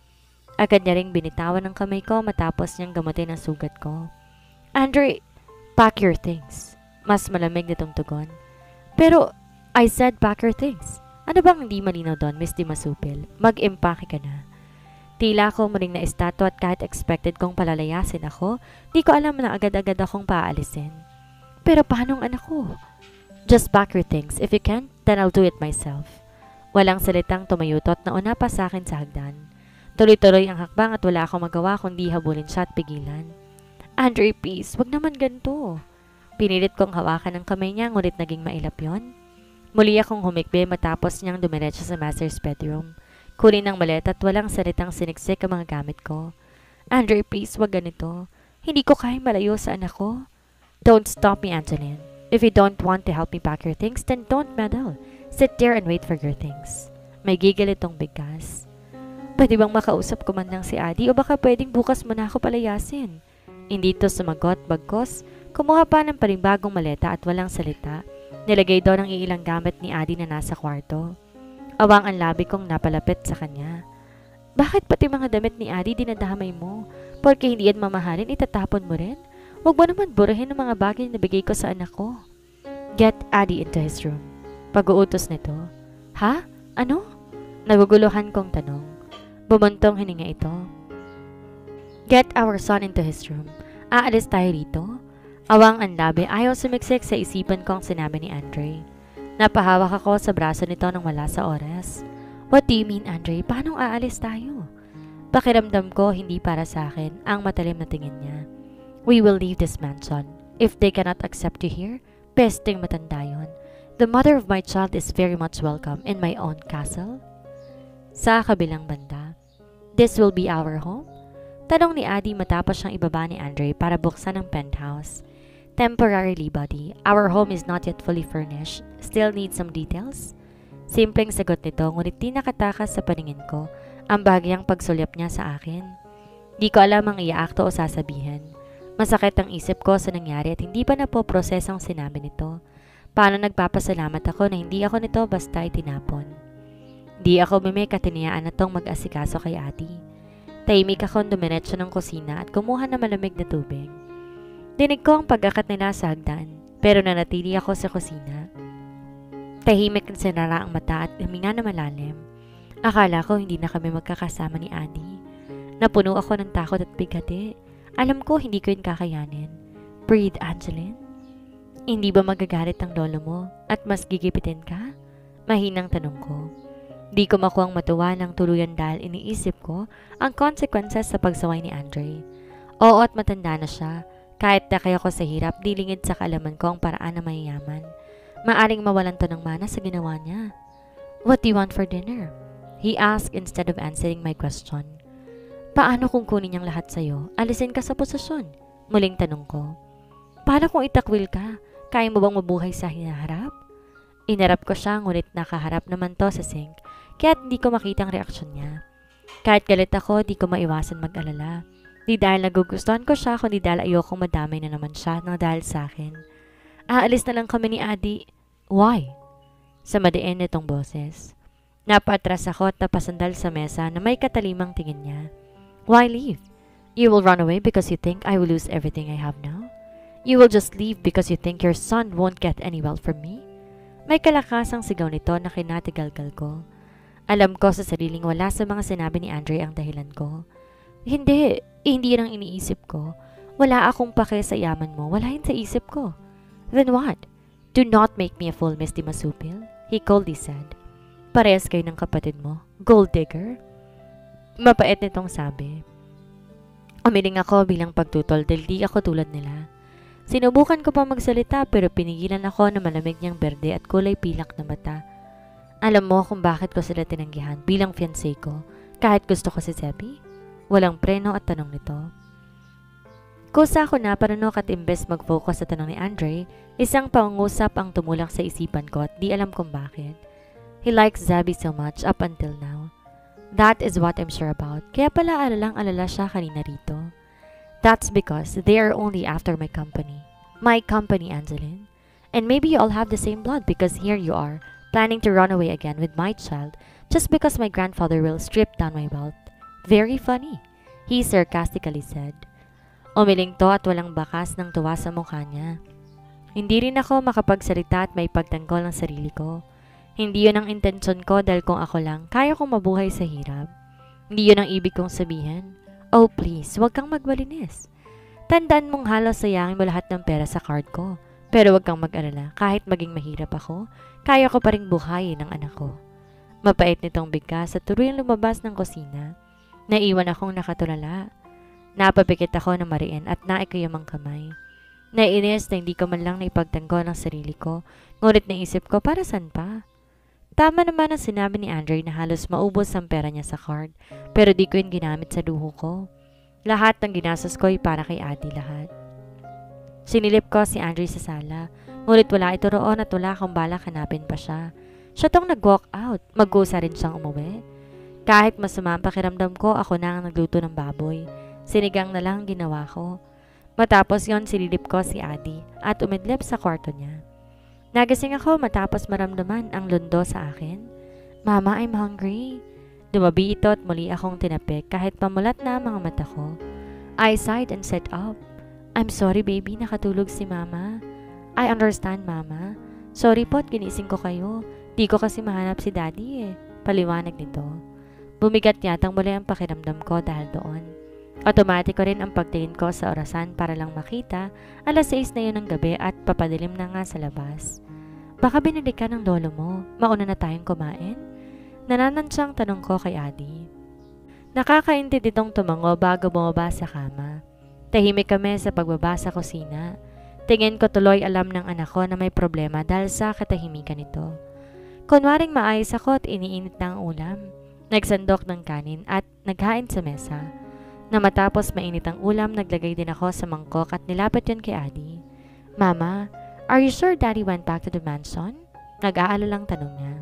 Agad niya ring binitawan ang kamay ko matapos niyang gamutin ang sugat ko. "Andre, pack your things." Mas malamig nitong tugon. "Pero, I said pack your things. Ano bang hindi malinaw doon, Miss Di Masupil? Mag-impake ka na." Tila ko muling na estatwa at kahit expected kong palalayasin ako, di ko alam na agad-agad akong paalisin. "Pero paano ang anak ko?" "Just pack your things. If you can't, then I'll do it myself." Walang salitang tumayutot na una pa sa akin sa hagdan. Tuloy-tuloy ang hakbang at wala akong magawa kundi habulin siya at pigilan. "Andre, please, wag naman ganito." Pinilit kong hawakan ang kamay niya ngunit naging mailap yon. Muli akong humikbi matapos niyang dumiretso sa master's bedroom. Kunin ang maleta at walang salitang siniksik ang mga gamit ko. "Andre, please, wag ganito. Hindi ko kayang malayo sa anak ko." "Don't stop me, Angeline. If you don't want to help me pack your things, then don't meddle. Sit there and wait for your things." May gigil itong bigkas. "Pwede bang makausap ko man lang si Adi o baka pwedeng bukas mo na ako palayasin?" Hindi to sumagot bagkos. Kumuha pa ng panibagong maleta at walang salita. Nilagay doon ang iilang gamit ni Adi na nasa kwarto. Awang ang labi kong napalapit sa kanya. "Bakit pati mga damit ni Adi dinadamay mo? Porque hindi yan mamahalin, itatapon mo rin? Huwag mo naman burahin ang mga bagay na bigay ko sa anak ko." "Get Adi into his room." Pag-uutos nito. "Ha? Ano?" Naguguluhan kong tanong. Bumuntong hininga ito. "Get our son into his room. Aalis tayo rito." Awang ang labi, ayaw sumiksik sa isipan kong sinabi ni Andre. Napahawak ako sa braso nito nang wala sa oras. "What do you mean, Andre? Paano aalis tayo?" Pakiramdam ko hindi para sa akin ang matalim na tingin niya. "We will leave this mansion. If they cannot accept you here, pesting matanda yun. The mother of my child is very much welcome in my own castle." Sa kabilang banda, "This will be our home?" Tanong ni Adi matapos siyang ibaba ni Andre para buksan ang penthouse. "Temporarily, buddy. Our home is not yet fully furnished. Still need some details?" Simpleng sagot nito ngunit di nakatakas sa paningin ko ang bahagyang pagsulyap niya sa akin. Di ko alam ang iaakto o sasabihin. Masakit ang isip ko sa nangyari at hindi pa napoprosesong sinabi nito. Paano nagpapasalamat ako na hindi ako nito basta itinapon. Di ako mimik at tiniyaan na tong mag-asikaso kay Adi. Tahimik akong dumiretso ng kusina at kumuha ng malamig na tubig. Dinig ko ang pagkakat nila sa hagdan, pero nanatili ako sa kusina. Tahimik na sinara ang mata at huminga na malalim. Akala ko hindi na kami magkakasama ni Adi. Napuno ako ng takot at bigati. Alam ko hindi ko yun kakayanin. "Breathe, Angeline." "Hindi ba magagalit ang lolo mo at mas gigipitin ka?" Mahinang tanong ko. Di ko makuhang matuwa ng tuluyan dahil iniisip ko ang consequences sa pagsaway ni Andre. Oo, at matanda na siya. Kahit takay ako sa hirap, di lingid sa kaalaman ko ang paraan na mayayaman. Maaring mawalan to ng mana sa ginawa niya. What do you want for dinner? He asked instead of answering my question. Paano kung kunin niyang lahat sa'yo? Alisin ka sa posisyon? Muling tanong ko. Paano kung itakwil ka? Kaya mo bang mabuhay sa hinaharap? Inarap ko siya, ngunit nakaharap naman to sa sink, kaya hindi ko makita ang reaksyon niya. Kahit galit ako, di ko maiwasan mag-alala. Di dahil nagugustuhan ko siya, kundi dahil ayokong madamay na naman siya nang dahil sa akin. Aalis na lang kami ni Adi. Why? Sa madiin nitong boses. Napatras ako at napasandal sa mesa na may katalimang tingin niya. Why leave? You will run away because you think I will lose everything I have now? You will just leave because you think your son won't get any wealth from me? May kalakasang sigaw nito na kinatigalgal ko. Alam ko sa sariling wala sa mga sinabi ni Andre ang dahilan ko. Hindi yun ang iniisip ko. Wala akong pake sa yaman mo, wala yun sa isip ko. Then what? Do not make me a fool, Miss Di Masupil, he coldly said. Parehas kayo ng kapatid mo, gold digger? Mapait nitong sabi. Umiling ako bilang pagtutol dahil di ako tulad nila. Sinubukan ko pa magsalita pero pinigilan ako na malamig niyang berde at kulay pilak na mata. Alam mo kung bakit ko sila tinanggihan bilang fiancé ko kahit gusto ko si Zebi? Walang preno at tanong nito. Kusa ako na paranok at imbes mag-focus sa tanong ni Andre, isang pangungusap ang tumulak sa isipan ko at di alam kung bakit. He likes Zebi so much up until now. That is what I'm sure about. Kaya pala alalang-alala siya kanina rito. That's because they are only after my company. My company, Angeline. And maybe you all have the same blood because here you are, planning to run away again with my child just because my grandfather will strip down my wealth. Very funny, he sarcastically said. Umiling to at walang bakas ng tuwa sa mukha niya. Hindi rin ako makapagsalita at may pagtanggol ng sarili ko. Hindi yun ang intensyon ko dahil kung ako lang, kaya kong mabuhay sa hirap. Hindi yun ang ibig kong sabihin. Oh please, huwag kang magwalinis. Tandaan mong halos sayangin mo lahat ng pera sa card ko. Pero huwag kang mag-alala, kahit maging mahirap ako, kaya ko pa rin buhayin ang anak ko. Mapait nitong bigkas at turuyang lumabas ng kusina. Naiwan akong nakatulala. Napapikit ako na mariin at naikayamang kamay. Naiinis na hindi ko man lang naipagtanggol ng sarili ko, ngunit naisip ko para saan pa? Tama naman ang sinabi ni Andre na halos maubos ang pera niya sa card, pero di ko yun ginamit sa luho ko. Lahat ng ginastos ko ay para kay Adi lahat. Sinilip ko si Andre sa sala, ngunit wala ito roon at wala akong balak hanapin pa siya. Siya tong nag-walk out, mag-usa rin siyang umuwi. Kahit masama ang pakiramdam ko, ako na ang nagluto ng baboy. Sinigang na lang ginawa ko. Matapos yon sililip ko si Adi at umidlip sa kwarto niya. Nagising ako matapos maramdaman ang lundo sa akin. Mama, I'm hungry. Dumabi ito at muli akong tinapik kahit pamulat na ang mga mata ko. I sighed and sat up. I'm sorry baby, nakatulog si Mama. I understand Mama. Sorry po at ginising ko kayo. Di ko kasi mahanap si Daddy eh. Paliwanag nito. Bumigat yatang muli ang pakiramdam ko dahil doon. Automatic ko rin ang pagtingin ko sa orasan para lang makita 6:00 na yun ng gabi at papadilim na nga sa labas. Baka binili ka ng lolo mo. Mauna na tayong kumain? Nananansyang tanong ko kay Adi. Nakakaintid itong tumango bago bumaba sa kama. Tahimik kami sa pagbaba sa kusina. Tingin ko tuloy alam ng anak ko na may problema dahil sa katahimikan nito. Kunwaring maayos ako at iniinit na ang ulam. Nagsandok ng kanin at naghain sa mesa. Na matapos mainit ang ulam, naglagay din ako sa mangkok at nilapit yun kay Adi. Mama, are you sure Daddy went back to the mansion? Nag-aalalang tanong niya.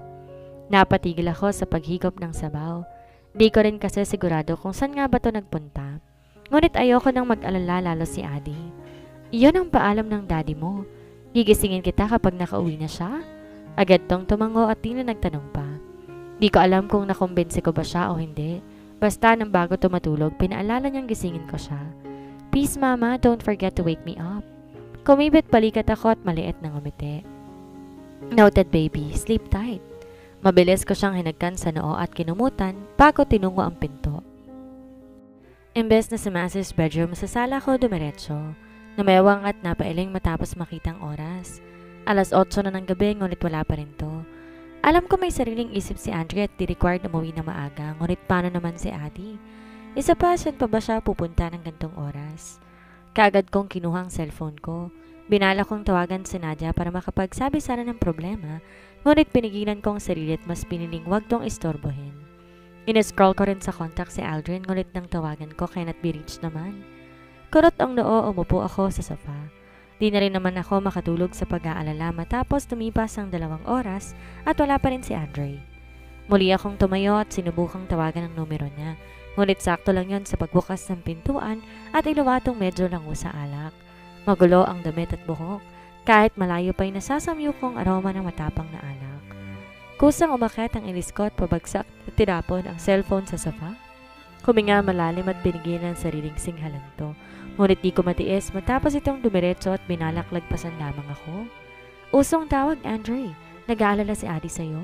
Napatigil ako sa paghigop ng sabaw. Di ko rin kasi sigurado kung saan nga ba to nagpunta. Ngunit ayoko nang mag-alala lalo si Adi. Iyon ang paalam ng daddy mo. Gigisingin kita kapag nakauwi na siya? Agad tong tumango at di na nagtanong pa. Di ko alam kung nakumbinsi ko ba siya o hindi. Basta nang bago tumatulog, pinaalala niyang gisingin ko siya. Please Mama, don't forget to wake me up. Kumibit balikat ako at maliit na ngumiti. Noted baby, sleep tight. Mabilis ko siyang hinagkan sa noo at kinumutan bago tinungo ang pinto. Imbes na sa master's bedroom, sa sala ko dumiretso. Namewang at napailing matapos makitang oras. 8:00 na ng gabi ngunit wala pa rin to. Alam ko may sariling isip si Andre at di required na umuwi na maaga, ngunit paano naman si Adi? Isa pa, saan pa ba siya pupunta ng gantong oras? Kaagad kong kinuha ang cellphone ko. Binala kong tawagan si Nadia para makapagsabi sana ng problema, ngunit pinigilan ko ang sarili at mas piniling wag tong istorbohin. Inescroll ko rin sa contact si Aldrin, ngunit nang tawagan ko cannot be reached naman. Kurot ang noo, umupo ako sa sofa. Di na rin naman ako makatulog sa pag-aalala matapos tumipas ang 2 oras at wala pa rin si Andre. Muli akong tumayo at sinubukang tawagan ang numero niya, ngunit sakto lang yon sa pagbukas ng pintuan at iluwatong medyo lango sa alak. Magulo ang damit at buhok, kahit malayo pa'y nasasamyo kong aroma ng matapang na alak. Kusang umakyat ang ilis ko at pabagsak at tinapon ang cellphone sa sofa. Huminga malalim at binigyan ng sariling singhalan to. Ngunit di ko matiis matapos itong dumiretso at binalaklagpasan lamang ako. Usong tawag, Andre. Nag-aalala si Adi sa'yo?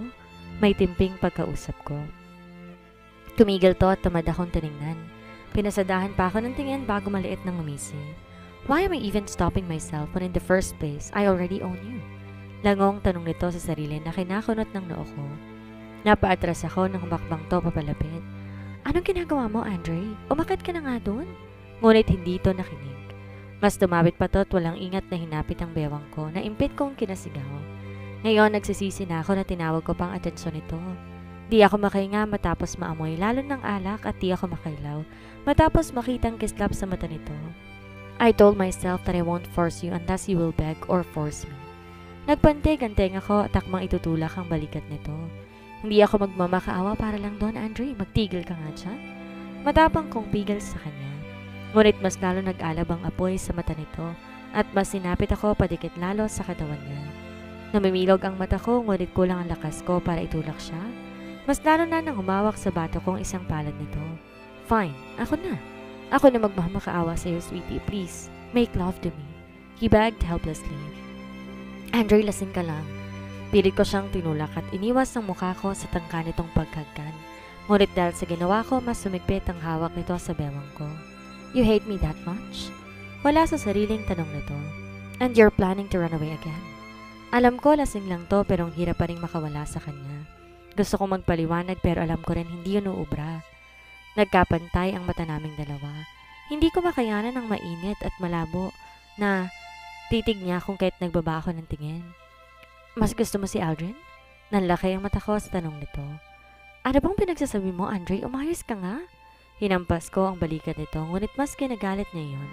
May timping pagkausap ko. Tumigil to at tamad akong tiningnan. Pinasadahan pa ako ng tingin bago maliit nang umising. Why am I even stopping myself when in the first place I already own you? Langong tanong nito sa sarili na kinakunot ng noo ko. Napaatras ako nang humakbang to papalapit. Anong ginagawa mo, Andre? Umakyat ka na nga doon? Ngunit hindi ito nakinig. Mas tumawit pa to at walang ingat na hinapit ang bewang ko na impit kong kinasigaw. Ngayon nagsisisi na ako na tinawag ko pang atensyon nito. Di ako makahinga matapos maamoy lalo ng alak at di ako makailaw matapos makitang kislap sa mata nito. I told myself that I won't force you unless you will beg or force me. Nagpantig-anteng ako at akmang itutulak ang balikat nito. Hindi ako magmamakaawa para lang doon, Andre. Magtigil ka nga dyan. Matapang kong pigil sa kanya. Ngunit mas lalo nag-alab ang apoy sa mata nito at mas sinapit ako padikit lalo sa katawan niya. Namimilog ang mata ko ngunit kulang ang lakas ko para itulak siya. Mas lalo na nang humawak sa bato kong isang palad nito. Fine, ako na. Ako na magmamakaawa sa iyo, sweetie. Please, make love to me. He begged helplessly. Andre, lasing ka lang. Pilit ko siyang tinulak at iniwas ang mukha ko sa tangka nitong pagkagkan. Ngunit dahil sa ginawa ko, mas sumigpit ang hawak nito sa bewang ko. You hate me that much? Wala sa sariling tanong nito. And you're planning to run away again? Alam ko lasing lang to pero ang hirap pa rin makawala sa kanya. Gusto kong magpaliwanag pero alam ko rin hindi yun uubra. Nagkapantay ang mata naming dalawa. Hindi ko makayanan ang mainit at malabo na titig niya kung kahit nagbaba ako ng tingin. Mas gusto mo si Aldrin? Nanlaki ang mata ko sa tanong nito. Ano bang pinagsasabi mo, Andre? Umayos ka nga? Hinampas ko ang balikat nito, ngunit mas kinagalit niya yun.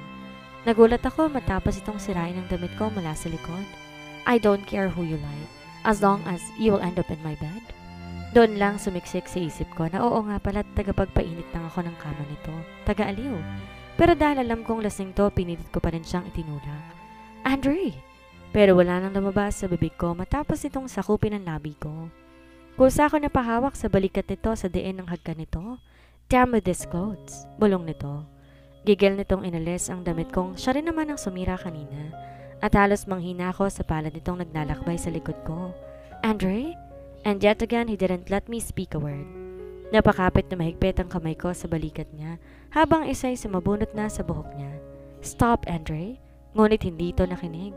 Nagulat ako matapos itong sirain ang damit ko mula sa likod. I don't care who you like, as long as you will end up in my bed. Doon lang sumiksik sa isip ko na oo nga pala tagapagpainit lang ako ng kama nito. Taga-aliw. Pero dahil alam kong lasing to, pinilit ko pa rin siyang itinulak. Andre! Pero wala nang lumabas sa bibig ko matapos itong sakupin ang labi ko. Kusa ako napahawak sa balikat nito sa diin ng hagkan nito. Damn with these clothes, bulong nito. Gigil nitong inalis ang damit kong siya rin naman ang sumira kanina at halos manghina ako sa palad nitong naglalakbay sa likod ko. Andre? And yet again, he didn't let me speak a word. Napakapit na mahigpit ang kamay ko sa balikat niya habang isa'y sumabunot na sa buhok niya. Stop, Andre. Ngunit hindi ito nakinig.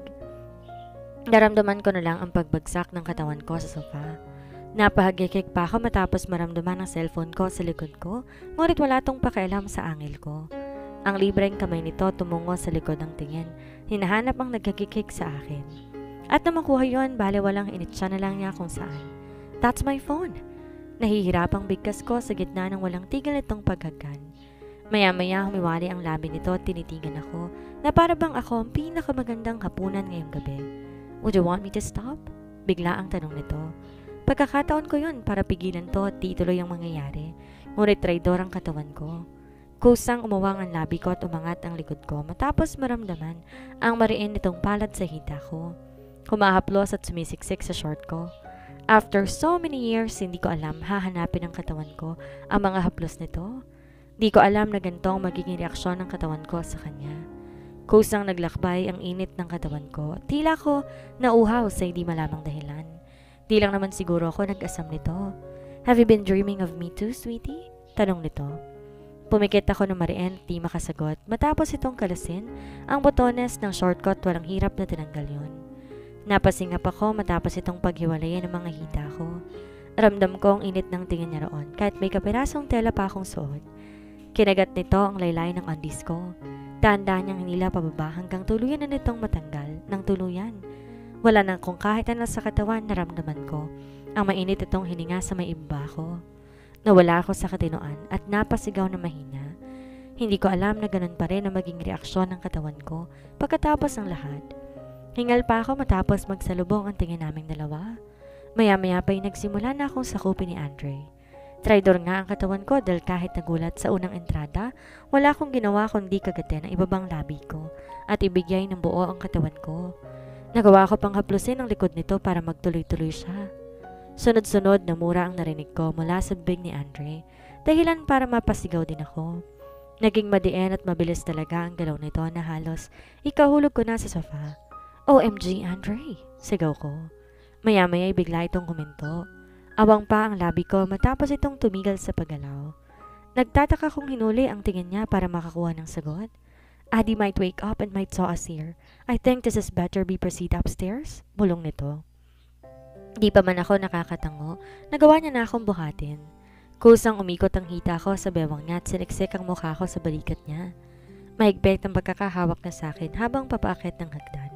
Naramdaman ko na lang ang pagbagsak ng katawan ko sa sofa. Napahagikik pa ako matapos maramdaman ang cellphone ko sa likod ko, ngunit wala tong pakialam sa angil ko. Ang libreng kamay nito tumungo sa likod ng tingin, hinahanap ang nagkakikik sa akin. At na makuha yun, bale walang initsya na lang niya kung saan. That's my phone! Nahihirapang bigkas ko sa gitna ng walang tigil nitong paghagkan. Maya-maya humiwali ang labi nito at tinitigan ako na para bang ako ang pinakamagandang hapunan ngayong gabi. Would you want me to stop? Bigla ang tanong nito. Pagkakataon ko yun para pigilan to at di tuloy ang mangyayari. Ngunit traidor ang katawan ko. Kusang umuwang ang labi ko at umangat ang likod ko matapos maramdaman ang mariin nitong palad sa hita ko. Humahaplos at sumisiksik sa short ko. After so many years, hindi ko alam hahanapin ng katawan ko ang mga haplos nito. Di ko alam na ganito ang magiging reaksyon ng katawan ko sa kanya. Kusang naglakbay ang init ng katawan ko. Tila ko nauhaw sa hindi malamang dahilan. Di lang naman siguro ako nag-asam nito. Have you been dreaming of me too, sweetie? Tanong nito. Pumikit ako ng mariin at di makasagot matapos itong kalasin ang botones ng shortcut walang hirap na tinanggal yun. Napasingap ako matapos itong paghiwalayin ng mga hita ko. Ramdam ko ang init ng tingin niya roon kahit may kapirasong tela pa akong suot. Kinagat nito ang laylay ng undies ko. Dahan-dahan niyang hinila pababa hanggang tuluyan na nitong matanggal ng tuluyan. Wala nang kung kahit ano sa katawan na ramdaman ko. Ang mainit itong hininga sa may ibaba ko. Nawala ako sa katinoan at napasigaw na mahina. Hindi ko alam na ganun pa rin ang maging reaksyon ng katawan ko pagkatapos ng lahat. Hingal pa ako matapos magsalubong ang tingin naming dalawa. Maya-maya pa'y nagsimula na akong sakupin ni Andre. Traidor nga ang katawan ko dahil kahit nagulat sa unang entrada, wala akong ginawa kundi kagatin ang ibabang labi ko at ibigay ng buo ang katawan ko. Nagawa ko pang haplusin ang likod nito para magtuloy-tuloy siya. Sunod-sunod na mura ang narinig ko mula sa bibig ni Andre, dahilan para mapasigaw din ako. Naging madiin at mabilis talaga ang galaw nito na halos ikahulog ko na sa sofa. OMG, Andre! Sigaw ko. Maya-maya bigla itong huminto. Awang pa ang labi ko matapos itong tumigil sa paggalaw. Nagtataka kong hinuli ang tingin niya para makakuha ng sagot. Adi might wake up and might saw us here. I think this is better be proceed upstairs. Bulong nito. Di pa man ako nakakatango, nagawa niya na akong buhatin. Kusang umikot ang hita ko sa bewang niya at siniksik ang mukha ko sa balikat niya. Mahigpit ang pagkakahawak na sa akin habang papaakit ng hagdan.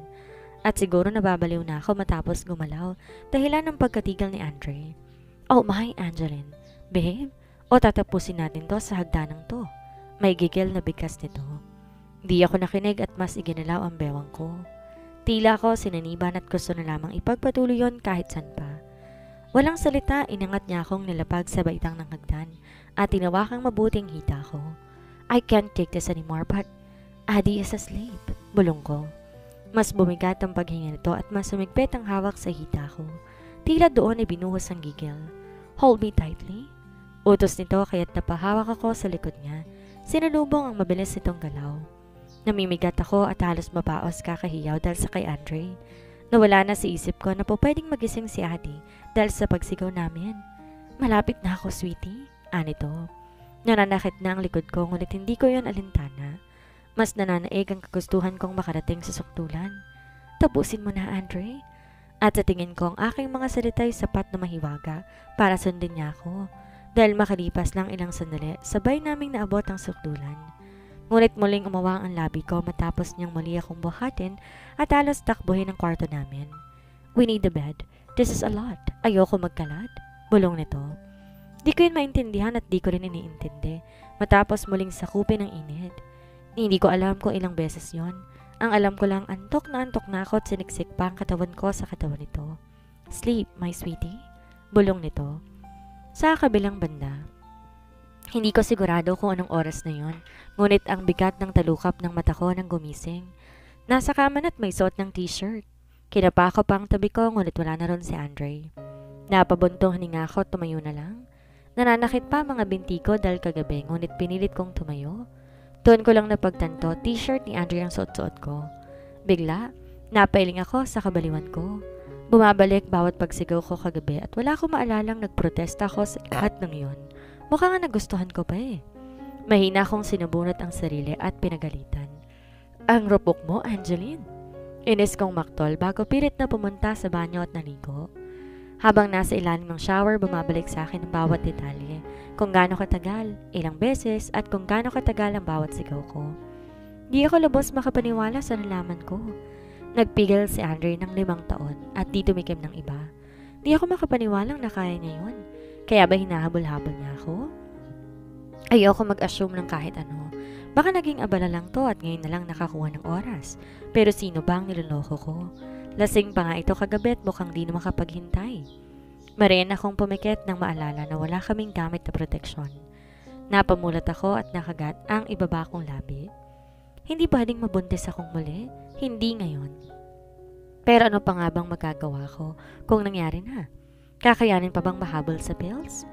At siguro nababaliw na ako matapos gumalaw dahilan ng pagkatigil ni Andre. Oh my, Angeline. Babe, o tatapusin natin to sa hagdanang to. May gigil na bigkas nito. Di ako nakinig at mas iginalaw ang bewang ko. Tila ko sinaniban at gusto na lamang ipagpatuloy yon kahit san pa. Walang salita, inangat niya akong nilapag sa baitang ng hagdan at tinawakang mabuting hita ko. I can't take this anymore but Adi is asleep. Bulong ko. Mas bumigat ang paghinga nito at mas sumigpit ang hawak sa hita ko. Tila doon ay binuhos ang gigil. Hold me tightly. Utos nito kaya't napahawak ako sa likod niya. Sinalubong ang mabilis nitong galaw. Namimigat ako at halos mapaos kakahiyaw dahil sa kay Andre. Nawala na sa isip ko na po pwedeng magising si Adi dahil sa pagsigaw namin. Malapit na ako, sweetie. Anito. Nananakit na ang likod ko ngunit hindi ko yon alintana. Mas nananaig ang kagustuhan kong makarating sa suktulan. Tapusin mo na, Andre. At sa tingin ko ang aking mga salita'y sapat na mahiwaga para sundin niya ako. Dahil makalipas lang ilang sandali, sabay naming naabot ang sukdulan. Ngunit muling umawang ang labi ko matapos niyang muli akong buhatin at halos takbuhin ang kwarto namin. We need the bed. This is a lot. Ayoko magkalat. Bulong nito. Di ko yun maintindihan at di ko rin iniintindi matapos muling sakupin ng init. Hindi ko alam kung ilang beses yon. Ang alam ko lang antok na ako at siniksik pa ang katawan ko sa katawan nito. Sleep, my sweetie. Bulong nito. Sa kabilang banda. Hindi ko sigurado kung anong oras na yon, ngunit ang bigat ng talukap ng mata ko nang gumising. Nasa kaman at may suot ng t-shirt. Kinapa ko pa ang tabi ko ngunit wala na ron si Andre. Napabuntong hininga ko at tumayo na lang. Nananakit pa mga binti ko dahil kagabi ngunit pinilit kong tumayo. Doon ko lang napagtanto, t-shirt ni Andre ang suot-suot ko. Bigla, napailing ako sa kabaliwan ko. Bumabalik bawat pagsigaw ko kagabi at wala akong maalalang nagprotesta ako sa lahat ng iyon. Mukha nga nagustuhan ko pa eh. Mahina akong sinubunot ang sarili at pinagalitan. Ang rupok mo, Angeline. Inis kong maktol bago pilit na pumunta sa banyo at naligo. Habang nasa ilalim ng shower, bumabalik sa akin ang bawat detalye. Kung gaano katagal, ilang beses, at kung gaano katagal ang bawat sigaw ko. Di ako lubos makapaniwala sa nalaman ko. Nagpigil si Andre ng 5 taon at di tumikim ng iba. Di ako makapaniwalang na kaya niya yun. Kaya ba hinahabol-habol niya ako? Ayoko mag-assume ng kahit ano. Baka naging abala lang to at ngayon na lang nakakuha ng oras. Pero sino ba ang niloloko ko? Lasing pa nga ito kagabi at mukhang di na makapaghintay. Mariin akong pumikit nang maalala na wala kaming gamit na proteksyon. Napamulat ako at nakagat ang ibaba kong labi. Hindi pwedeng mabuntis akong muli? Hindi ngayon. Pero ano pa nga bang magagawa ko kung nangyari na? Kakayanin pa bang mahabol sa pills?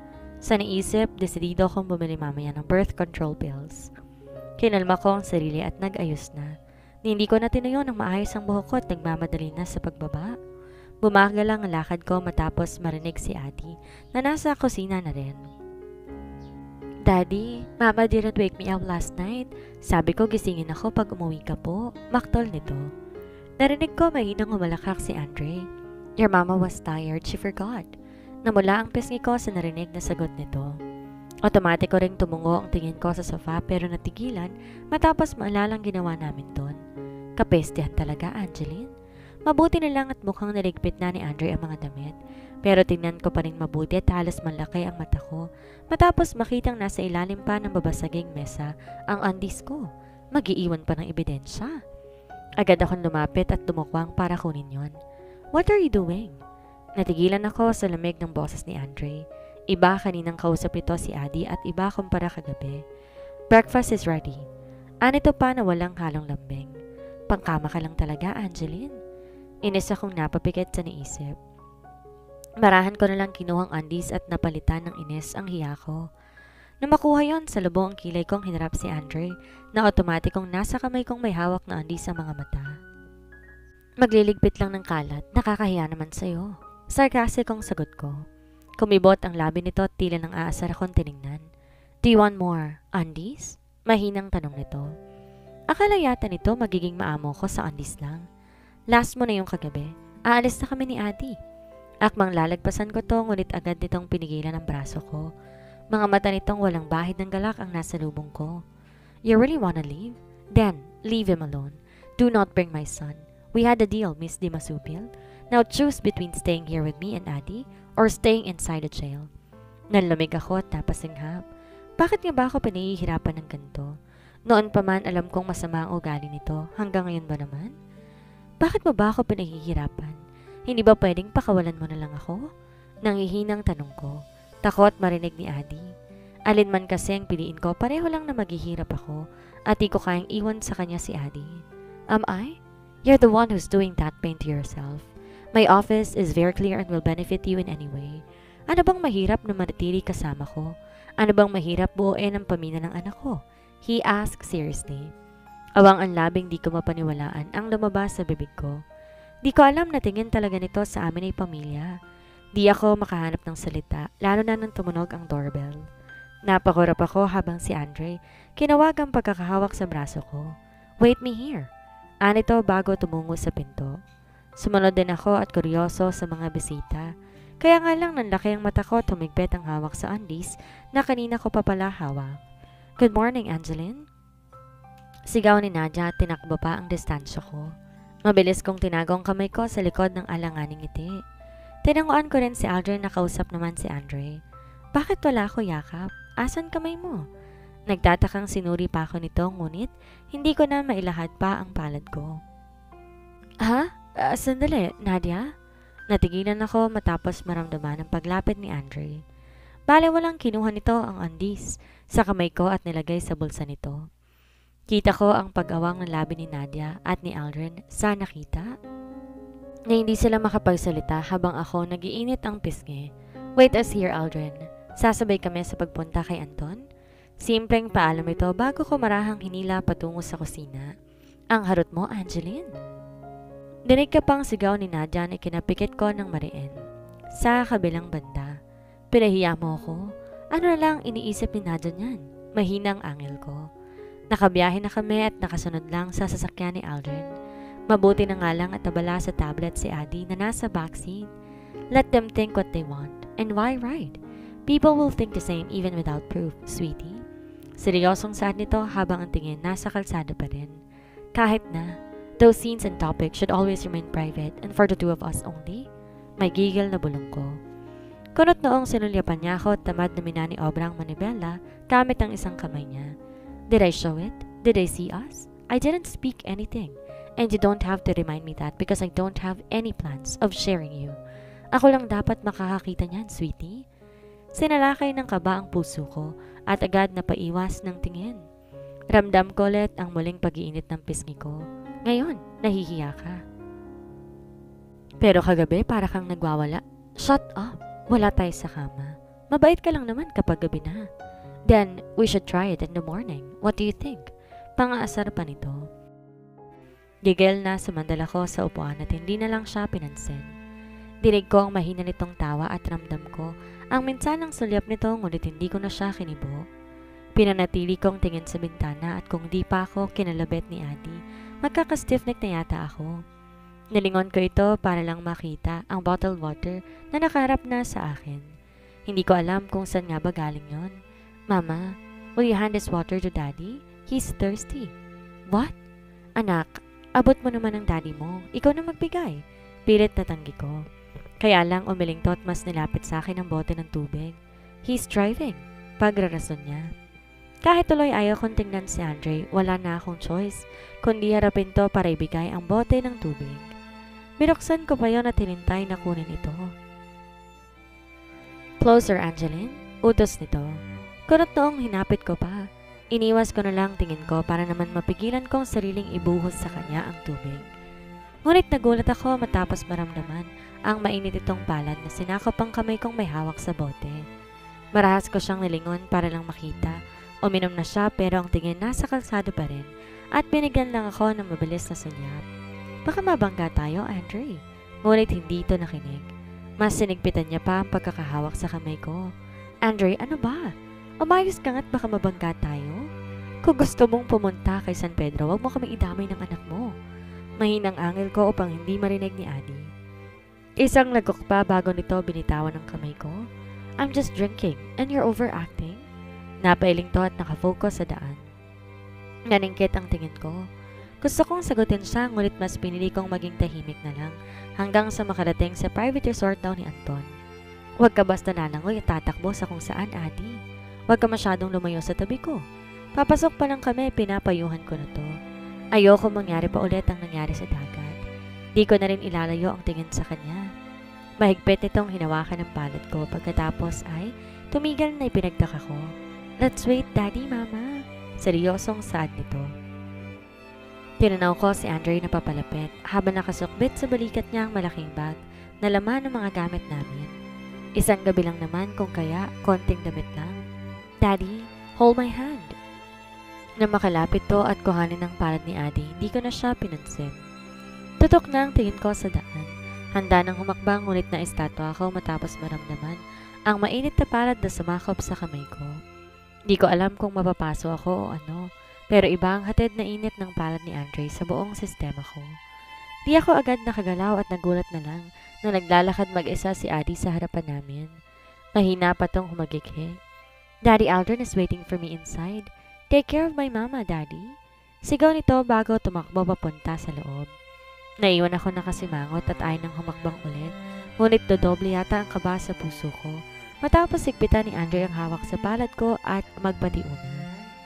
Sa naisip, desidido akong bumili mamaya ng birth control pills. Kinalma ko ang sarili at nag-ayos na. Hindi ko na tinayo ng maayos ang buhok ko at nagmamadali na sa pagbaba. Bumagal lang ang lakad ko matapos marinig si Adi na nasa kusina na rin. Daddy, Mama didn't wake me up last night. Sabi ko gisingin ako pag umuwi ka po. Maktol nito. Narinig ko mahinang humalakak si Andre. Your mama was tired, she forgot. Namula ang pisngi ko sa narinig na sagot nito. Otomatiko ring tumungo ang tingin ko sa sofa pero natigilan matapos maalalang ginawa namin doon. Kapestihan talaga, Angeline. Mabuti na lang at mukhang naligpit na ni Andre ang mga damit. Pero tingnan ko pa rin mabuti at halos malaki ang mata ko matapos makitang nasa ilalim pa ng babasaging mesa ang undies ko. Mag-iiwan pa ng ebidensya. Agad akong lumapit at tumukwang para kunin yon. What are you doing? Natigilan ako sa lamig ng boses ni Andre. Iba kaninang kausap ito si Adi at iba kumpara kagabi. Breakfast is ready. Anito pa na walang halong lambing. Pangkama ka lang talaga, Angeline. Inis akong napapikit sa naisip. Marahan ko na lang kinuhang undies at napalitan ng inis ang hiya ko. Nang makuha yon, sa lubong ang kilay kong hinarap si Andre na otomatikong nasa kamay kong may hawak na undies sa mga mata. Magliligpit lang ng kalat, nakakahiya naman sa'yo. Sarcastic-ong sagot ko. Kumibot ang labi nito at tila nang aasar akong tiningnan. Do you want more undies? Mahinang tanong nito. Akala yata nito magiging maamo ko sa undies lang. Last mo na yung kagabi. Aalis na kami ni Adi. Akmang lalagpasan ko to ngunit agad nitong pinigilan ang braso ko. Mga mata nitong walang bahid ng galak ang nasa lubong ko. You really wanna leave? Then, leave him alone. Do not bring my son. We had a deal, Miss Di Masupil. Now choose between staying here with me and Adi or staying inside the jail. Nanlamig ako at napasinghap. Bakit nga ba ako pinahihirapan ng ganito? Noon pa man alam kong masama ang ugali nito, hanggang ngayon ba naman? Bakit mo ba ako pinahihirapan? Hindi ba pwedeng pakawalan mo na lang ako? Nanghihinang tanong ko. Takot marinig ni Adi. Alin man kasi ang piliin ko, pareho lang na maghihirap ako at di ko kayang iwan sa kanya si Adi. Am I? You're the one who's doing that pain to yourself. My office is very clear and will benefit you in any way. Ano bang mahirap na manatili kasama ko? Ano bang mahirap buuin ang pamilya ng anak ko? He asked seriously. Awang ang labing di ko mapaniwalaan ang lumabas sa bibig ko. Di ko alam na tingin talaga nito sa amin ay pamilya. Di ako makahanap ng salita, lalo na nang tumunog ang doorbell. Napakurap ako habang si Andre kinawag ang pagkakahawak sa braso ko. Wait me here. Anito bago tumungo sa pinto. Sumunod din ako at kuryoso sa mga bisita. Kaya nga lang nanlaki ang mata ko tumigpit ang hawak sa undies na kanina ko pa pala hawak. Good morning, Angeline. Sigaw ni Nadia at tinakbo pa ang distansya ko. Mabilis kong tinagong kamay ko sa likod ng alanganing ngiti. Tinanguan ko rin si Aldrin na kausap naman si Andre. Bakit wala ako yakap? Asan kamay mo? Nagtatakang sinuri pa ako nito ngunit hindi ko na mailahad pa ang palad ko. Ha? Sandali, Nadia? Natigilan ako matapos maramdaman ang paglapit ni Andre. Bale walang kinuha nito ang undies sa kamay ko at nilagay sa bulsa nito. Kita ko ang pag-awang ng labi ni Nadia at ni Aldrin sa nakita na hindi sila makapagsalita habang ako nagiinit ang pisngi. Wait us here, Aldrin. Sasabay kami sa pagpunta kay Anton. Simpleng paalam ito bago ko marahang hinila patungo sa kusina. Ang harot mo, Angeline? Dinig ka pang sigaw ni Nadia na ikinapikit ko ng mariin. Sa kabilang banda, pinahiya mo ako. Ano na lang iniisip ni Nadia niyan? Mahinang angel ko. Nakabiyahe na kami at nakasunod lang sa sasakyan ni Aldrin. Mabuti na nga lang at abala sa tablet si Adi na nasa backseat. Let them think what they want. And why right? People will think the same even without proof, sweetie. Seryosong sad nito habang ang tingin nasa kalsada pa rin. Kahit na, those scenes and topics should always remain private and for the two of us only. May gigil na bulong ko. Kunot noong sinulyapan niya ako at tamad na minani obrang manibela gamit ang isang kamay niya. Did I show it? Did I see us? I didn't speak anything. And you don't have to remind me that because I don't have any plans of sharing you. Ako lang dapat makakakita niyan, sweetie. Sinalakay ng kaba ang puso ko at agad na paiwas ng tingin. Ramdam ko ulit ang muling pag-iinit ng pisngi ko. Ngayon, nahihiya ka. Pero kagabi para kang nagwawala. Shut up! Wala tayo sa kama. Mabait ka lang naman kapag gabi na. Then, we should try it in the morning. What do you think? Pangaasar pa nito. Gigil na sumandal ako sa upuan at hindi na lang siya pinansin. Dinig ko ang mahina nitong tawa at ramdam ko ang minsanang sulyap nito ngunit hindi ko na siya kinibo. Pinanatili kong tingin sa bintana at kung di pa ako kinalabit ni Adi, magkaka-stiff neck na yata ako. Nilingon ko ito para lang makita ang bottled water na nakaharap na sa akin. Hindi ko alam kung saan nga ba galing yon. Mama, will you hand this water to Daddy? He's thirsty. What? Anak, abot mo naman ang daddy mo. Ikaw na magbigay. Pilit na tanggi ko. Kaya lang umiling to at mas nilapit sa akin ang bote ng tubig. He's driving. Pagrarason niya. Kahit tuloy ayaw kong tingnan si Andre, wala na akong choice, kundi harapin to para ibigay ang bote ng tubig. Binuksan ko pa yon at hinintay na kunin ito. Closer, Angeline. Utos nito. Kunot noong hinapit ko pa. Iniwas ko na lang tingin ko para naman mapigilan kong sariling ibuhos sa kanya ang tubig. Ngunit nagulat ako matapos maramdaman ang mainit itong palad na sinakop ang kamay kong may hawak sa bote. Marahas ko siyang nilingon para lang makita. Uminom na siya pero ang tingin nasa kalsado pa rin at binigyan lang ako ng mabilis na sunyap. Baka mabangga tayo, Andre. Ngunit hindi ito nakinig. Mas sinigpitan niya pa ang pagkakahawak sa kamay ko. Andre, ano ba? Umayos ka nga't baka mabangga tayo? Kung gusto mong pumunta kay San Pedro, wag mo kaming idamay ng anak mo. Mahinang angel ko upang hindi marinig ni Adi. Isang lagok pa bago nito binitawan ang kamay ko. I'm just drinking and you're overacting. Napailing to at nakafocus sa daan. Naningkit ang tingin ko. Gusto kong sagutin siya ngunit mas pinili kong maging tahimik na lang hanggang sa makarating sa private resort daw ni Anton. Huwag ka basta lalangoy at tatakbo sa kung saan, Adi. Huwag ka masyadong lumayo sa tabi ko. Papasok pa lang kami, pinapayuhan ko na to. Ayoko mangyari pa ulit ang nangyari sa dagat. Di ko na rin ilalayo ang tingin sa kanya. Mahigpit nitong hinawakan ng palad ko pagkatapos ay tumigil na ipinagtaka ko. Let's wait, Daddy, Mama. Seryosong saad nito. Tinanaw ko si Andre na papalapit habang nakasukbit sa balikat niya ang malaking bag na laman ng mga gamit namin. Isang gabi lang naman kung kaya konting damit lang. Daddy, hold my hand. Na makalapit to at kuhanin ang palad ni Adi, hindi ko na siya pinansin. Tutok na ang tingin ko sa daan. Handa nang humakbang ngunit na estatwa ako matapos maramdaman ang mainit na palad na sumakop sa kamay ko. Di ko alam kung mapapaso ako o ano, pero iba ang hatid na init ng palad ni Andre sa buong sistema ko. Di ako agad nakagalaw at nagulat na lang na naglalakad mag-isa si Adi sa harapan namin. Mahina pa tong humagikhi. Daddy Aldrin is waiting for me inside. Take care of my mama, Daddy. Sigaw nito bago tumakbo papunta sa loob. Naiwan ako nakasimangot at ayaw nang humakbang ulit, ngunit dodoble yata ang kaba sa puso ko. Matapos sigpitan ni Andre ang hawak sa palad ko at magpatiuna.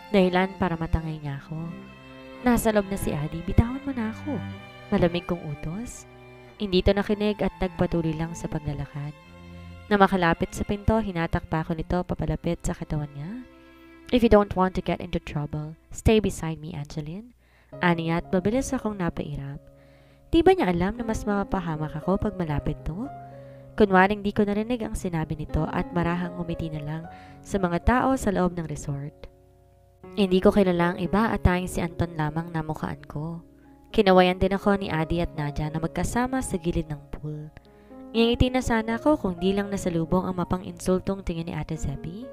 Dahilan para matangay niya ako. Nasa loob na si Adi, bitawan mo na ako. Malamig kong utos. Hindi to nakinig at nagpatuloy lang sa paglalakad. Na makalapit sa pinto, hinatak pa ako nito papalapit sa katawan niya. If you don't want to get into trouble, stay beside me, Angeline. Aniya at mabilis akong napairap. Di ba niya alam na mas mapapahamak ako pag malapit to? Kunwaring di ko narinig ang sinabi nito at marahang ngumiti na lang sa mga tao sa loob ng resort. Hindi ko kilala ang iba at tanging si Anton lamang namukhaan ko. Kinawayan din ako ni Adi at Nadia na magkasama sa gilid ng pool. Ngingiti na sana ako kung di lang nasalubong ang mapang insultong tingin ni Ate Zebi.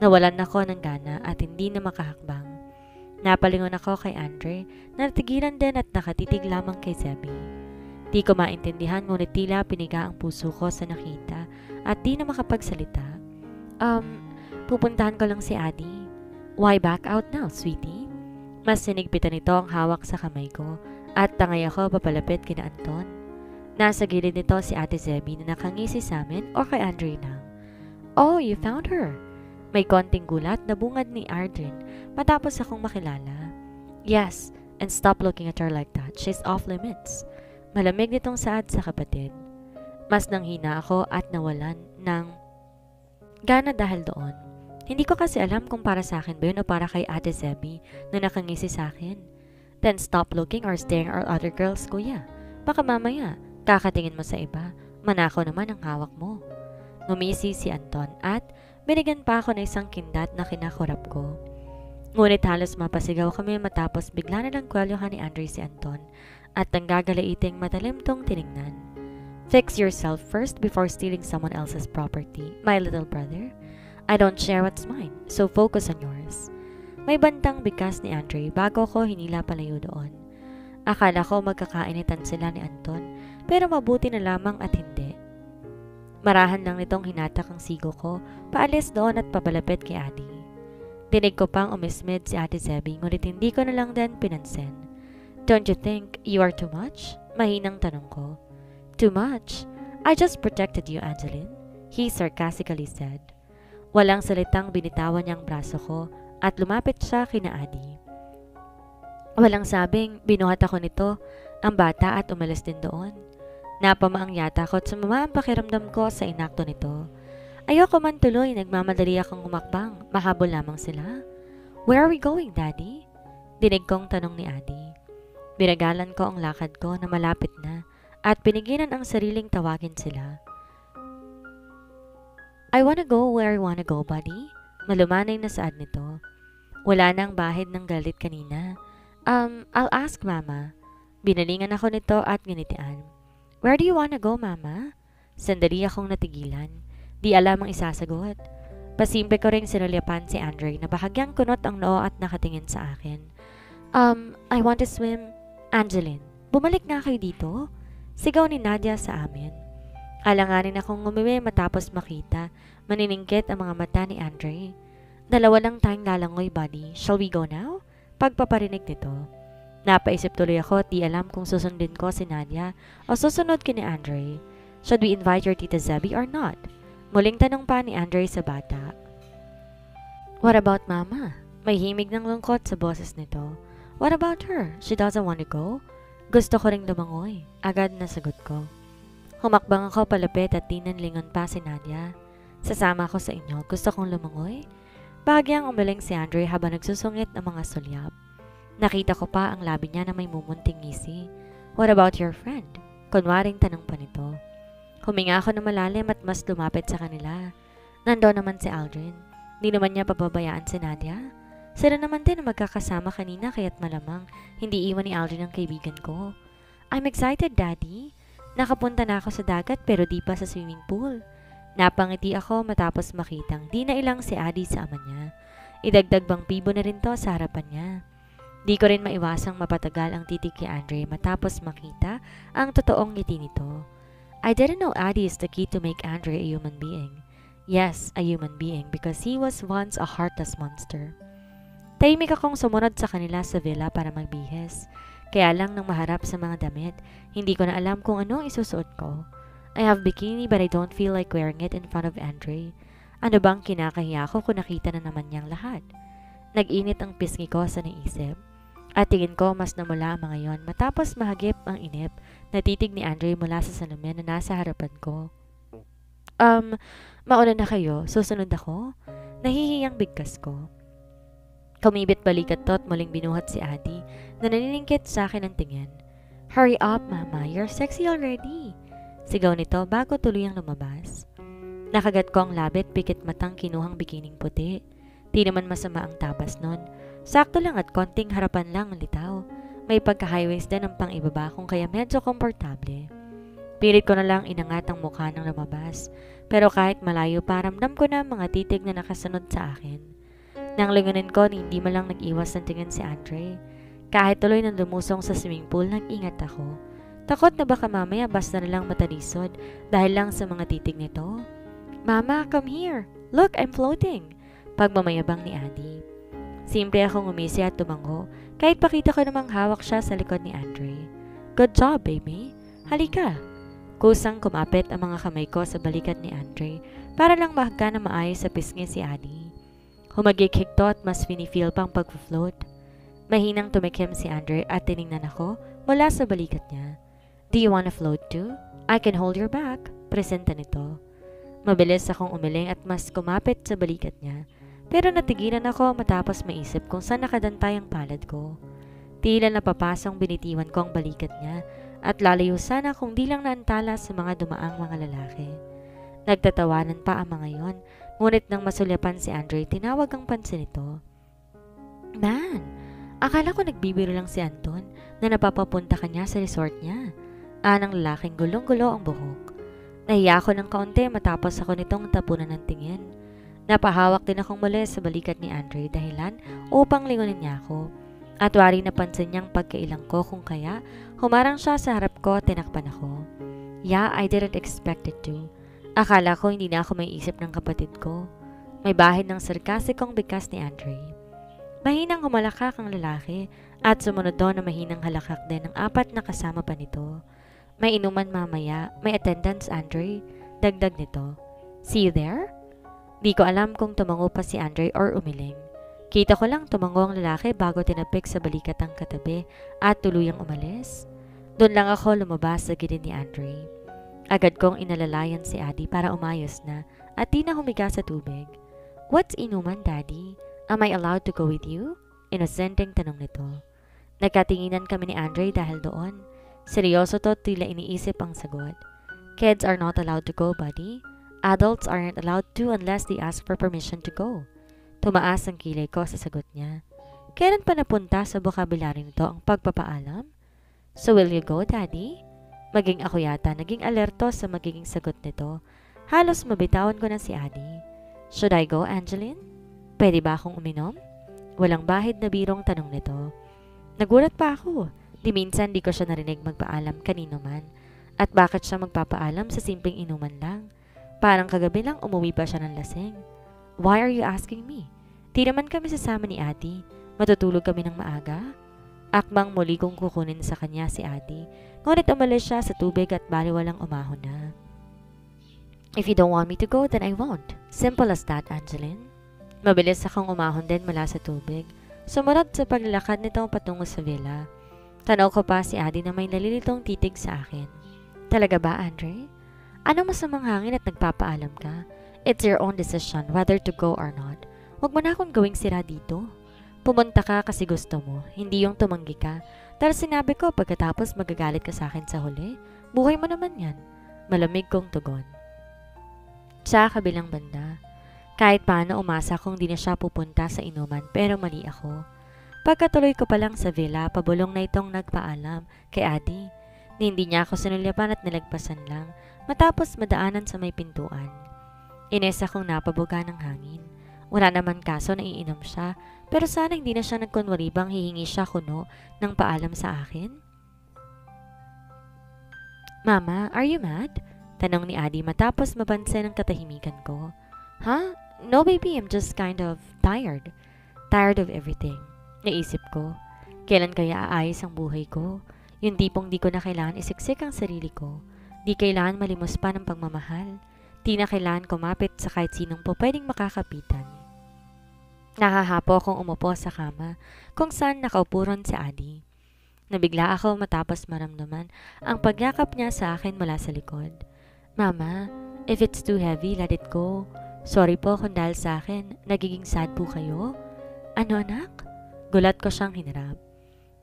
Nawalan ako ng gana at hindi na makahakbang. Napalingon ako kay Andre na natigilan din at nakatitig lamang kay Zebi. Di ko maintindihan ngunit tila piniga ang puso ko sa nakita at di na makapagsalita. Pupuntahan ko lang si Adi. Why back out now, sweetie? Mas sinigpitan nito ang hawak sa kamay ko at tangay ako papalapit kina Anton. Nasa gilid nito si Ate Zebi na nakangisi sa amin o kay Andre lang. Oh, you found her. May konting gulat na bungad ni Aldrin matapos akong makilala. Yes, and stop looking at her like that. She's off limits. Malamig nitong saad sa kapatid. Mas nanghina ako at nawalan ng gana dahil doon. Hindi ko kasi alam kung para sa akin ba yun o para kay Ate Zebi na nakangisi sa akin. Then stop looking or staring at other girls, kuya. Baka mamaya, kakatingin mo sa iba, manakaw naman ang hawak mo. Ngumisi si Anton at binigyan pa ako ng isang kindat na kinakurap ko. Ngunit halos mapasigaw kami matapos bigla na lang kwelyohan ni Andre si Anton at ang gagalaiting matalim tong tinignan. Fix yourself first before stealing someone else's property, my little brother. I don't share what's mine, so focus on yours. May bantang bigkas ni Andre bago ko hinila palayo doon. Akala ko magkakainitan sila ni Anton, pero mabuti na lamang at hindi. Marahan lang nitong hinatak ang sigo ko, paalis doon at papalapit kay Adi. Dinig ko pang umismid si Ate Zebby, ngunit hindi ko na lang din pinansin. Don't you think you are too much? Mahinang tanong ko. Too much? I just protected you, Angeline, he sarcastically said. Walang salitang binitawan niyang braso ko at lumapit siya kina Adi. Walang sabing, binuhat ako nito, ang bata at umalis din doon. Napamaang yata ko at sumama ang pakiramdam ko sa inakto nito. Ayoko man tuloy, nagmamadali akong umakbang, mahabol lamang sila. Where are we going, Daddy? Dinig kong tanong ni Adi. Binagalan ko ang lakad ko na malapit na at pinigilan ang sariling tawagin sila. I wanna go where I wanna go, buddy. Malumanay na saad nito. Wala nang bahid ng galit kanina. I'll ask Mama. Binalingan ako nito at nginitian. Where do you wanna go, Mama? Sandali akong natigilan. Di alam ang isasagot. Pasimple ko ring sinulyapan si Andre na bahagyang kunot ang noo at nakatingin sa akin. I want to swim. Angeline, bumalik nga kayo dito? Sigaw ni Nadia sa amin. Alanganin akong umiwi matapos makita, maniningkit ang mga mata ni Andre. Dalawa lang tayong lalangoy, buddy. Shall we go now? Pagpaparinig nito. Napaisip tuloy ako at di alam kung susundin ko si Nadia o susunod ki ni Andre. Should we invite your Tita Zebby or not? Muling tanong pa ni Andre sa bata. What about Mama? May himig ng lungkot sa boses nito. What about her? She doesn't want to go? Gusto ko ring lumangoy. Agad na sagot ko. Humakbang ako palapit at tinanlingon pa si Nadia. Sasama ako sa inyo. Gusto kong lumangoy? Bahagyang umaling si Andre habang nagsusungit ng mga sulyap. Nakita ko pa ang labi niya na may mumunting ngisi. What about your friend? Kunwaring tanong pa nito. Huminga ako na malalim at mas lumapit sa kanila. Nandoon naman si Aldrin. Di naman niya pababayaan si Nadia. Sila naman din na magkakasama kanina kaya't malamang hindi iwan ni Aldrin ang kaibigan ko. I'm excited, Daddy. Nakapunta na ako sa dagat pero di pa sa swimming pool. Napangiti ako matapos makitang di na ilang si Adi sa ama niya. Idagdag bang pibo na rin to sa harapan niya. Di ko rin maiwasang mapatagal ang titig kay Andre matapos makita ang totoong ngiti nito. I didn't know Adi is the key to make Andre a human being. Yes, a human being because he was once a heartless monster. Tahimik akong sumunod sa kanila sa villa para magbihis. Kaya lang nang maharap sa mga damit, hindi ko na alam kung anong isusuot ko. I have bikini but I don't feel like wearing it in front of Andre. Ano bang kinakahiya ko kung nakita na naman niyang lahat? Nag-init ang pisngi ko sa naisip. At tingin ko mas namula ang mga yon matapos mahagip ang inip na titig ni Andre mula sa salamin na nasa harapan ko. Mauna na kayo, susunod ako? Nahihiyang bigkas ko. Kumibit balikat to at muling binuhat si Adi na naniningkit sa akin ang tingin. Hurry up, Mama, you're sexy already. Sigaw nito bago tuluyang lumabas. Nakagat ko ang labit pikit matang kinuhang bikining puti. Di naman masama ang tabas nun. Sakto lang at konting harapan lang ang litaw. May pagka-highwaist din ang pang-ibaba kung kaya medyo komportable. Pilit ko na lang inangat ang mukha ng lumabas. Pero kahit malayo pa ramdam ko na mga titig na nakasunod sa akin. Nang lingunin ko hindi malang nag-iwas ng tingin si Andre. Kahit tuloy nang lumusong sa swimming pool nag-ingat ako. Takot na baka mamaya basta na lang matalisod dahil lang sa mga titig nito. Mama, come here. Look, I'm floating. Pagmamayabang ni Adi. Simple akong umisi at tumango kahit pakita ko namang hawak siya sa likod ni Andre. Good job, baby. Halika. Kusang kumapit ang mga kamay ko sa balikat ni Andre para lang mahagka na maayos sa pisngi si Adi. Humagik-hik to at mas finifeel pang pag-float. Mahinang tumikim si Andre at tiningnan ako mula sa balikat niya. Do you wanna float too? I can hold your back. Presenta nito. Mabilis akong umiling at mas kumapit sa balikat niya. Pero natigilan ako matapos maisip kung saan nakadantay ang palad ko. Tila napapasang binitiwan ko ang balikat niya at lalayo sana kung di lang naantala sa mga dumaang mga lalaki. Nagtatawanan pa ang mga yon, ngunit nang masulyapan si Andre, tinawag ang pansin nito. Man, akala ko nagbibiro lang si Anton na napapapunta kanya sa resort niya. Anang lalaking gulong-gulo ang buhok. Nahiya ako ng kaunti matapos ako nitong tapunan ng tingin. Napahawak din akong muli sa balikat ni Andre dahilan upang lingunin niya ako. At wari napansin niyang pagkailang ko kung kaya humarang siya sa harap ko at tinakpan ako. Yeah, I didn't expect it to. Akala ko hindi na ako may isip ng kapatid ko. May bahid ng sarkasikong bigkas ni Andre. Mahinang humalakak ang lalaki at sumunod doon na mahinang halakak din ng 4 na kasama pa nito. May inuman mamaya, may attendance Andre, dagdag nito. See you there? Di ko alam kung tumango pa si Andre or umiling. Kita ko lang tumango ang lalaki bago tinapik sa balikat ang katabi at tuluyang umalis. Doon lang ako lumabas sa gilid ni Andre. Agad kong inalalayan si Adi para umayos na at di na humiga sa tubig. What's inuman, Daddy? Am I allowed to go with you? Inosenteng tanong nito. Nagkatinginan kami ni Andre dahil doon. Seryoso to tila iniisip ang sagot. Kids are not allowed to go, buddy. Adults aren't allowed to unless they ask for permission to go. Tumaas ang kilay ko sa sagot niya. Kailan pa napunta sa bokabularyo nito ang pagpapaalam? So will you go, Daddy? Maging ako yata naging alerto sa magiging sagot nito. Halos mabitawan ko na si Adi. Should I go, Angeline? Pwede ba akong uminom? Walang bahid na birong tanong nito. Nagulat pa ako. Di minsan di ko siya narinig magpaalam kanino man. At bakit siya magpapaalam sa simpleng inuman lang? Parang kagabi lang umuwi pa siya ng lasing. Why are you asking me? Di naman kami sasama ni Adi. Matutulog kami ng maaga. Akbang muli kong kukunin sa kanya si Adi. Ngunit umalis siya sa tubig at baliwalang umahon na. If you don't want me to go, then I won't. Simple as that, Angeline. Mabilis akong umahon din mula sa tubig. Sumunod sa paglalakad nito patungo sa villa. Tanaw ko pa si Adi na may nalilitong titig sa akin. Talaga ba, Andre? Anong masamang hangin at nagpapaalam ka? It's your own decision whether to go or not. Huwag mo na akong gawing sira dito. Pumunta ka kasi gusto mo, hindi yung tumanggi ka. Pero sinabi ko pagkatapos magagalit ka sa akin sa huli. Buhay mo naman yan. Malamig kong tugon. Sa kabilang banda, kahit paano umasa kung di na siya pupunta sa inuman pero mali ako. Pagkatuloy ko pa lang sa villa, pabulong na itong nagpaalam kay Adi. Hindi niya ako sinulyapan at nilagpasan lang matapos madaanan sa may pintuan. Ines akong napabuga ng hangin. Wala naman kaso na iinom siya, pero sana hindi na siya nagkunwari bang hihingi siya kuno ng paalam sa akin. Mama, are you mad? Tanong ni Adi matapos mapansin ang katahimikan ko. Huh? No baby, I'm just kind of tired. Tired of everything. Naisip ko, kailan kaya aayos ang buhay ko? Yung tipong di ko na kailangan isiksik ang sarili ko. Di kailangan malimos pa ng pagmamahal. Di na kailangan kumapit sa kahit sinong po pwedeng makakapitan. Nakahapo akong umupo sa kama kung saan nakaupo ron si Adi. Nabigla ako matapos maramdaman ang pagyakap niya sa akin mula sa likod. Mama, if it's too heavy, let it go. Sorry po kung dahil sa akin, nagiging sad po kayo. Ano anak? Gulat ko siyang hinarap.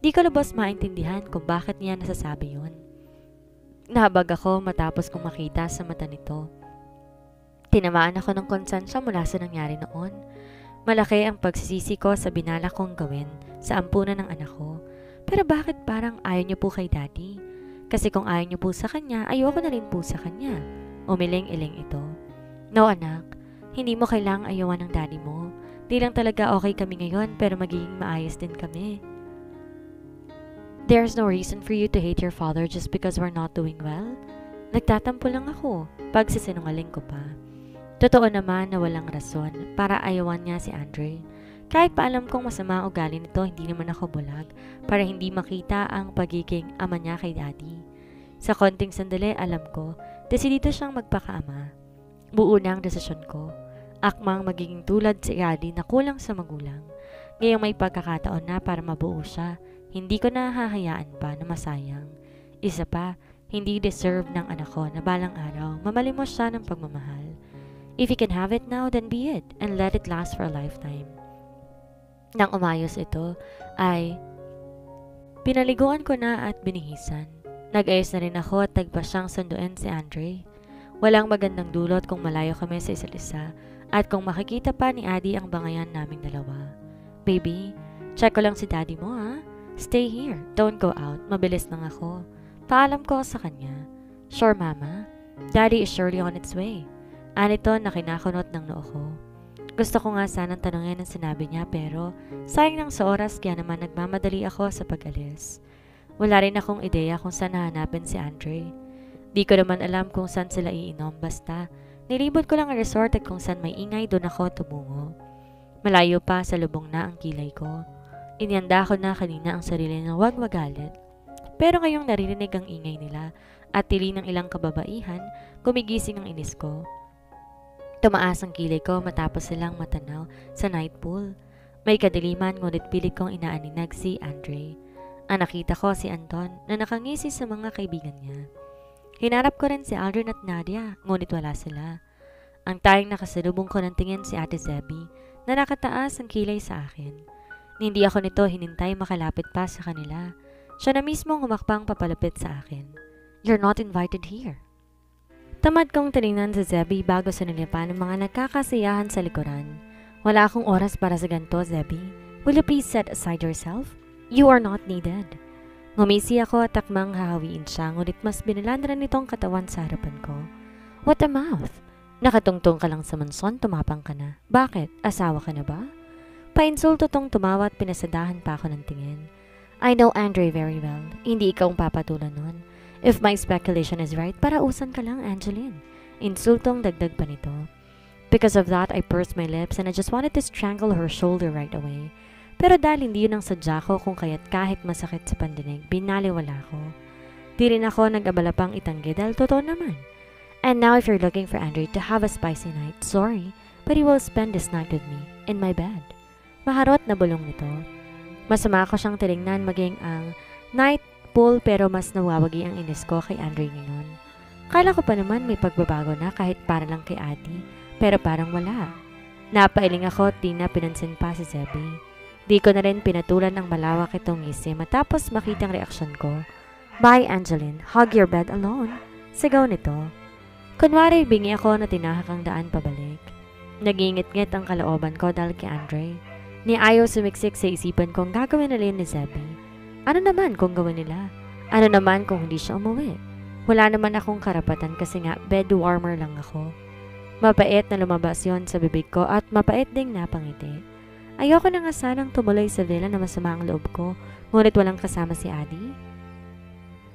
Di ko lubos maintindihan kung bakit niya nasasabi yun. Nahabag ako matapos kong makita sa mata nito. Tinamaan ako ng konsensya mula sa nangyari noon. Malaki ang pagsisisi ko sa binala kong gawin sa ampunan ng anak ko. Pero bakit parang ayaw niyo po kay Daddy? Kasi kung ayaw niyo po sa kanya, ayoko na rin po sa kanya. Umiling-iling ito. No anak, hindi mo kailangang ayawan ng daddy mo. Di lang talaga okay kami ngayon pero magiging maayos din kami. There's no reason for you to hate your father just because we're not doing well. Nagtatampo lang ako, pagsisinungaling ko pa. Totoo naman na walang rason para ayawan niya si Andre. Kahit pa alam kong masama ang ugali nito, hindi naman ako bulag para hindi makita ang pagiging ama niya kay Daddy. Sa konting sandali, alam ko, desidido siyang magpakaama. Buo na ang desisyon ko. Akmang magiging tulad si Daddy na kulang sa magulang. Ngayong may pagkakataon na para mabuo siya, hindi ko na hahayaan pa na masayang. Isa pa, hindi deserve ng anak ko na balang araw mamalimos siya ng pagmamahal. If you can have it now, then be it and let it last for a lifetime. Nang umayos ito, ay pinaliguan ko na at binihisan. Nag-ayos na rin ako at nagpa siyang sunduin si Andre. Walang magandang dulot kung malayo kami sa isa't isa at kung makikita pa ni Adi ang bangayan naming dalawa. Baby, check ko lang si Daddy mo ha. Stay here, don't go out, mabilis lang ako. Paalam ko sa kanya. Sure mama, Daddy is surely on its way. Anito na kinakunot ng noo ko. Gusto ko nga sanang tanungin ang sinabi niya pero sayang lang sa oras kaya naman nagmamadali ako sa pag-alis. Wala rin akong ideya kung saan hahanapin si Andre. Di ko naman alam kung saan sila iinom basta nilibot ko lang ang resort at kung saan may ingay doon ako tumungo. Malayo pa sa lubong na ang kilay ko. Inyanda ko na kanina ang sarili na huwag magalit. Pero ngayong naririnig ang ingay nila at tili ng ilang kababaihan, gumigising ang inis ko. Tumaas ang kilay ko matapos silang matanaw sa night pool. May kadiliman ngunit pilit kong inaaninag si Andre. Ang nakita ko si Anton na nakangisi sa mga kaibigan niya. Hinarap ko rin si Aldrin at Nadia ngunit wala sila. Ang tayong nakasalubong ko ng tingin si Ate Zebby na nakataas ang kilay sa akin. Hindi ako nito hinintay makalapit pa sa kanila. Siya na mismong humakbang papalapit sa akin. "You're not invited here." Tamad kong tinignan si Zebby bago sinilipan ng mga nagkakasiyahan sa likuran. "Wala akong oras para sa ganito, Zebby. Will you please set aside yourself? You are not needed." Ngumisi ako at takmang hahawiin siya ngunit mas binilandran nitong katawan sa harapan ko. "What a mouth! Nakatungtong ka lang sa manson, tumapang ka na. Bakit? Asawa ka na ba?" Painsulto tong tumawa at pinasadahan pa ako ng tingin. "I know Andre very well. Hindi ikaw ang papatulan nun. If my speculation is right, parausan ka lang, Angeline." Insultong dagdag pa nito. Because of that, I pursed my lips and I just wanted to strangle her shoulder right away. Pero dahil hindi yun ang sadya ko kung kaya't kahit masakit sa pandinig, binaliwala ko. Di rin ako nag-abala pang itanggi dahil totoo naman. "And now if you're looking for Andre to have a spicy night, sorry, but he will spend this night with me, in my bed." Maharot na bulong nito. Masama ko siyang tinignan maging ang night pool pero mas nawawagi ang inis ko kay Andre ngayon. Kala ko pa naman may pagbabago na kahit para lang kay Ate, pero parang wala. Napailing ako at di na pinansin pa si Zebby. Di ko na rin pinatulan ng malawak itong ngisi matapos makita ang reaksyon ko. "Bye, Angeline. Hug your bed alone." Sigaw nito. Kunwari bingi ako na tinahak ang daan pabalik. Nagingit-ngit ang kalooban ko dahil kay Andre. Ni ayaw sumiksik sa isipan kong gagawin nila ni Zebby. Ano naman kung gawin nila? Ano naman kung hindi siya umuwi? Wala naman akong karapatan kasi nga bed warmer lang ako. Mapait na lumabas yon sa bibig ko at mapait ding napangiti. Ayoko na nga sanang tumuloy sa villa na masama ang loob ko, ngunit walang kasama si Adi.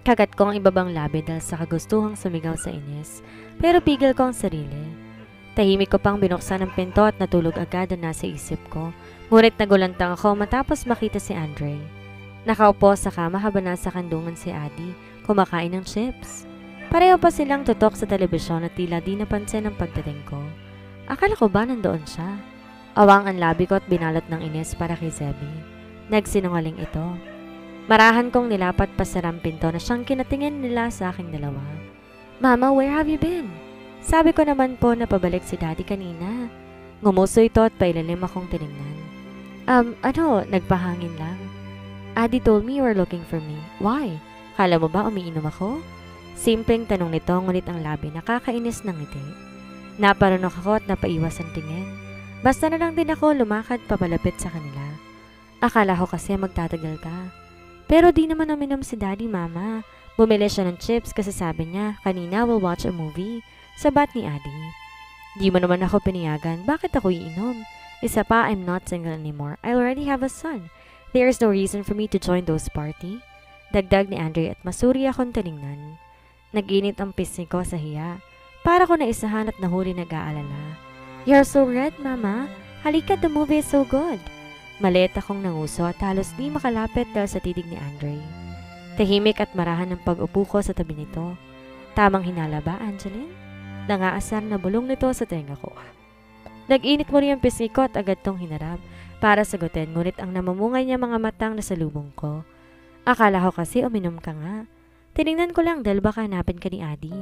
Kagat ko ang ibabang labi dahil sa kagustuhang sumigaw sa inis, pero pigil ko ang sarili. Tahimik ko pang binuksan ang pinto at natulog agad na nasa isip ko, ngunit nagulantang ako matapos makita si Andre. Nakaupo sa kama habang nasa kandungan si Adi, kumakain ng chips. Pareho pa silang tutok sa telebisyon at tila di napansin ang pagdating ko. Akala ko ba nandoon siya? Awang ang labi ko at binalot ng inis para kay Zebby. Nagsinungaling ito. Marahan kong nilapat pa sa rampinto na siyang kinatingin nila sa aking dalawa. "Mama, where have you been?" Sabi ko naman po na pabalik si Daddy kanina. Ngumuso ito at pailalim akong tinignan. Nagpahangin lang." "Adi told me you were looking for me. Why? Kala mo ba umiinom ako?" Simpleng tanong nito ngunit ang labi nakakainis ng ngiti. Naparunok ako at napaiwas ang tingin. Basta na lang din ako lumakad papalapit sa kanila. Akala ko kasi magtatagal ka. Pero di naman uminom si Daddy, Mama. Bumili siya ng chips kasi sabi niya, kanina we'll watch a movie. Sabat ni Adi. Di mo naman ako piniyagan, bakit ako iinom? Isa pa, I'm not single anymore. I already have a son. There is no reason for me to join those party. Dagdag ni Andre at masuri akong tinignan. Naginit ang pisngi ko sa hiya. Para ko naisahan at nahuli nag-aalala. "You're so red, Mama. Halika, the movie is so good." Maliit akong nanguso at halos di makalapit dahil sa titig ni Andre. Tahimik at marahan ang pag-upo ko sa tabi nito. "Tamang hinala ba, Angeline?" Nangaasar na bulong nito sa tenga ko. Nag-init mo rin ang pisngi ko at agad tong hinarap para sagutin ngunit ang namamungay niya mga matang nasa lubong ko. Akala ko kasi uminom ka nga. Tinignan ko lang dahil baka hanapin ka ni Adi.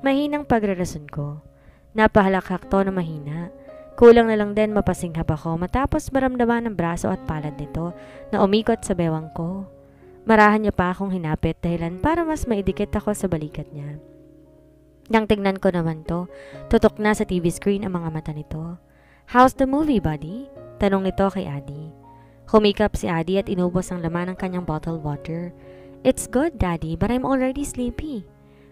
Mahinang pagrarason ko. Napahalakhak to na mahina. Kulang na lang din mapasinghap ako matapos maramdaman ang braso at palad nito na umikot sa bewang ko. Marahan niya pa akong hinapit dahilan para mas maidikit ako sa balikat niya. Nang tignan ko naman to, tutok na sa TV screen ang mga mata nito. "How's the movie, buddy?" Tanong nito kay Adi. Humikap si Adi at inubos ang laman ng kanyang bottled water. "It's good, Daddy, but I'm already sleepy."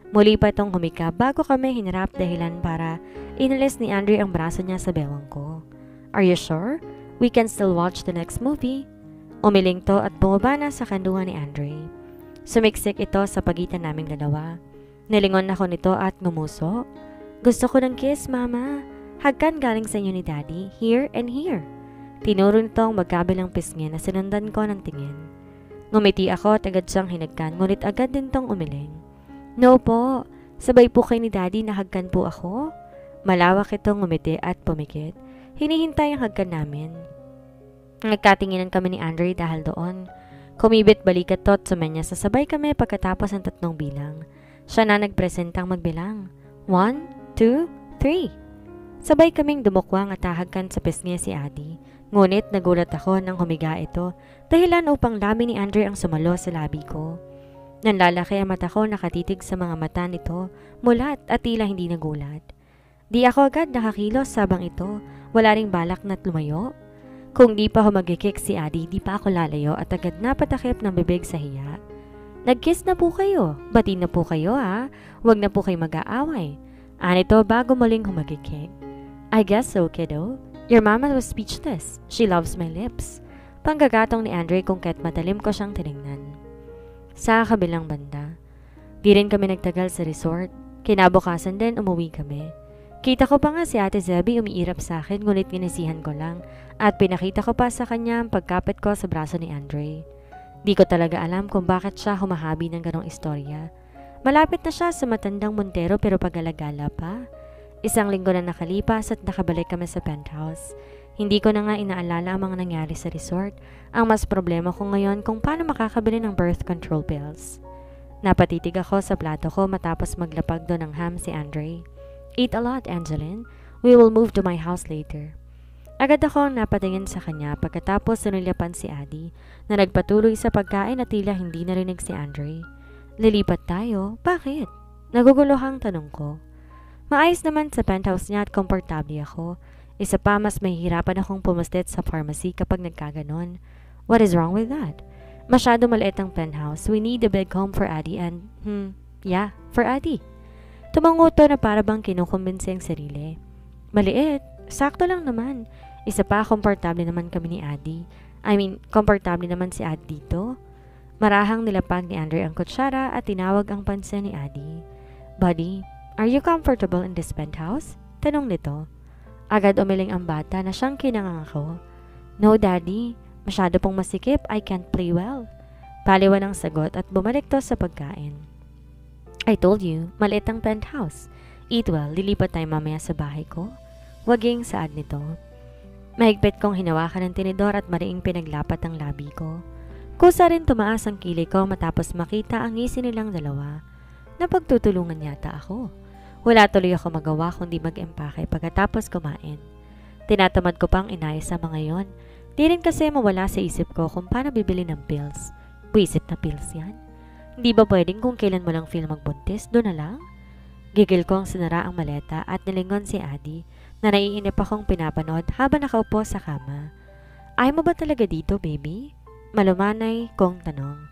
Muli pa itong humikap bago kami hinarap dahilan para inalis ni Andre ang braso niya sa bewang ko. Are you sure? We can still watch the next movie. Umiling to at bumaba na sa kanduhan ni Andre. Sumiksik ito sa pagitan naming dalawa. Nilingon ako nito at ngumuso. Gusto ko ng kiss, Mama. Hagkan galing sa inyo ni Daddy, here and here. Tinuro nito ang magkabilang pisngi na sinundan ko ng tingin. Ngumiti ako at agad siyang hinagkan, ngunit agad din tong umiling. No po, sabay po kay ni Daddy na hagkan po ako. Malawak itong ngumiti at pumikit. Hinihintay ang hagkan namin. Nagkatinginan kami ni Andre dahil doon. Kumibit balikat to at sumenya sasabay kami pagkatapos ng 3 bilang. Siya na nagpresentang magbilang. 1, 2, 3. Sabay kaming dumukwang at hahagkan sa pisngi si Adi. Ngunit nagulat ako nang humiga ito dahilan upang labi ni Andre ang sumalo sa labi ko. Nanlalaki ang mata ko nakatitig sa mga mata nito, mulat at tila hindi nagulat. Di ako agad nakakilos sabang ito, wala ring balak na lumayo. Kung di pa humagikik si Adi, di pa ako lalayo at agad napatakip ng bibig sa hiya. Nag-kiss na po kayo, bati na po kayo ha, wag na po kayo mag-aaway. Anito bago muling humagikik. I guess so, kiddo. Your mama was speechless. She loves my lips. Panggagatong ni Andre kung kahit matalim ko siyang tinignan. Sa kabilang banda, di rin kami nagtagal sa resort. Kinabukasan din umuwi kami. Kita ko pa nga si Ate Zebby umiirap sa akin ngunit ginisihan ko lang at pinakita ko pa sa kanya ang pagkapit ko sa braso ni Andre. Di ko talaga alam kung bakit siya humahabi ng ganong istorya. Malapit na siya sa matandang Montero pero pagalagala pa. 1 linggo na nakalipas at nakabalik kami sa penthouse. Hindi ko na nga inaalala ang mga nangyari sa resort. Ang mas problema ko ngayon kung paano makakabili ng birth control pills. Napatitig ako sa plato ko matapos maglapag doon ng ham si Andre. Eat a lot, Angeline. We will move to my house later. Agad ako napatingin sa kanya pagkatapos sunilyapan si Adi na nagpatuloy sa pagkain at tila hindi narinig si Andre. Lilipat tayo? Bakit? Nagugulohang tanong ko. Maayos naman sa penthouse niya at komportable ako. Isa pa mas mahihirapan akong pumustit sa pharmacy kapag nagkaganon. What is wrong with that? Masyado maliit ang penthouse. We need a big home for Adi and, yeah, for Adi. Tumango to na para bang kinukumbinsi ang sarili. Maliit, sakto lang naman. Isa pa, komportable naman kami ni Adi. Komportable naman si Adi dito. Marahang nilapag ni Andre ang kutsara at tinawag ang pansin ni Adi. Buddy, are you comfortable in this penthouse? Tanong nito. Agad umiling ang bata na siyang kinangako. No, Daddy. Masyado pong masikip. I can't play well. Paliwan ang sagot at bumalik to sa pagkain. I told you, maliit ang penthouse. Eat well, lilipat tayo mamaya sa bahay ko. Waging saad nito. Mahigpit kong hinawakan ng tinidor at mariing pinaglapat ang labi ko. Kusa rin tumaas ang kilay ko matapos makita ang ngisi nilang dalawa. Napagtutulungan yata ako. Wala tuloy ako magawa kundi mag-empake pagkatapos kumain. Tinatamad ko pang inayos sa mga yon. Di rin kasi mawala sa isip ko kung paano bibili ng pills. Buisit na pills yan. Hindi ba pwedeng kung kailan mo lang feel magbuntis, doon na lang? Gigil ko ang sinara ang maleta at nilingon si Adi na naiinip akong pinapanood habang nakaupo sa kama. Ay mo ba talaga dito, baby? Malumanay kong tanong.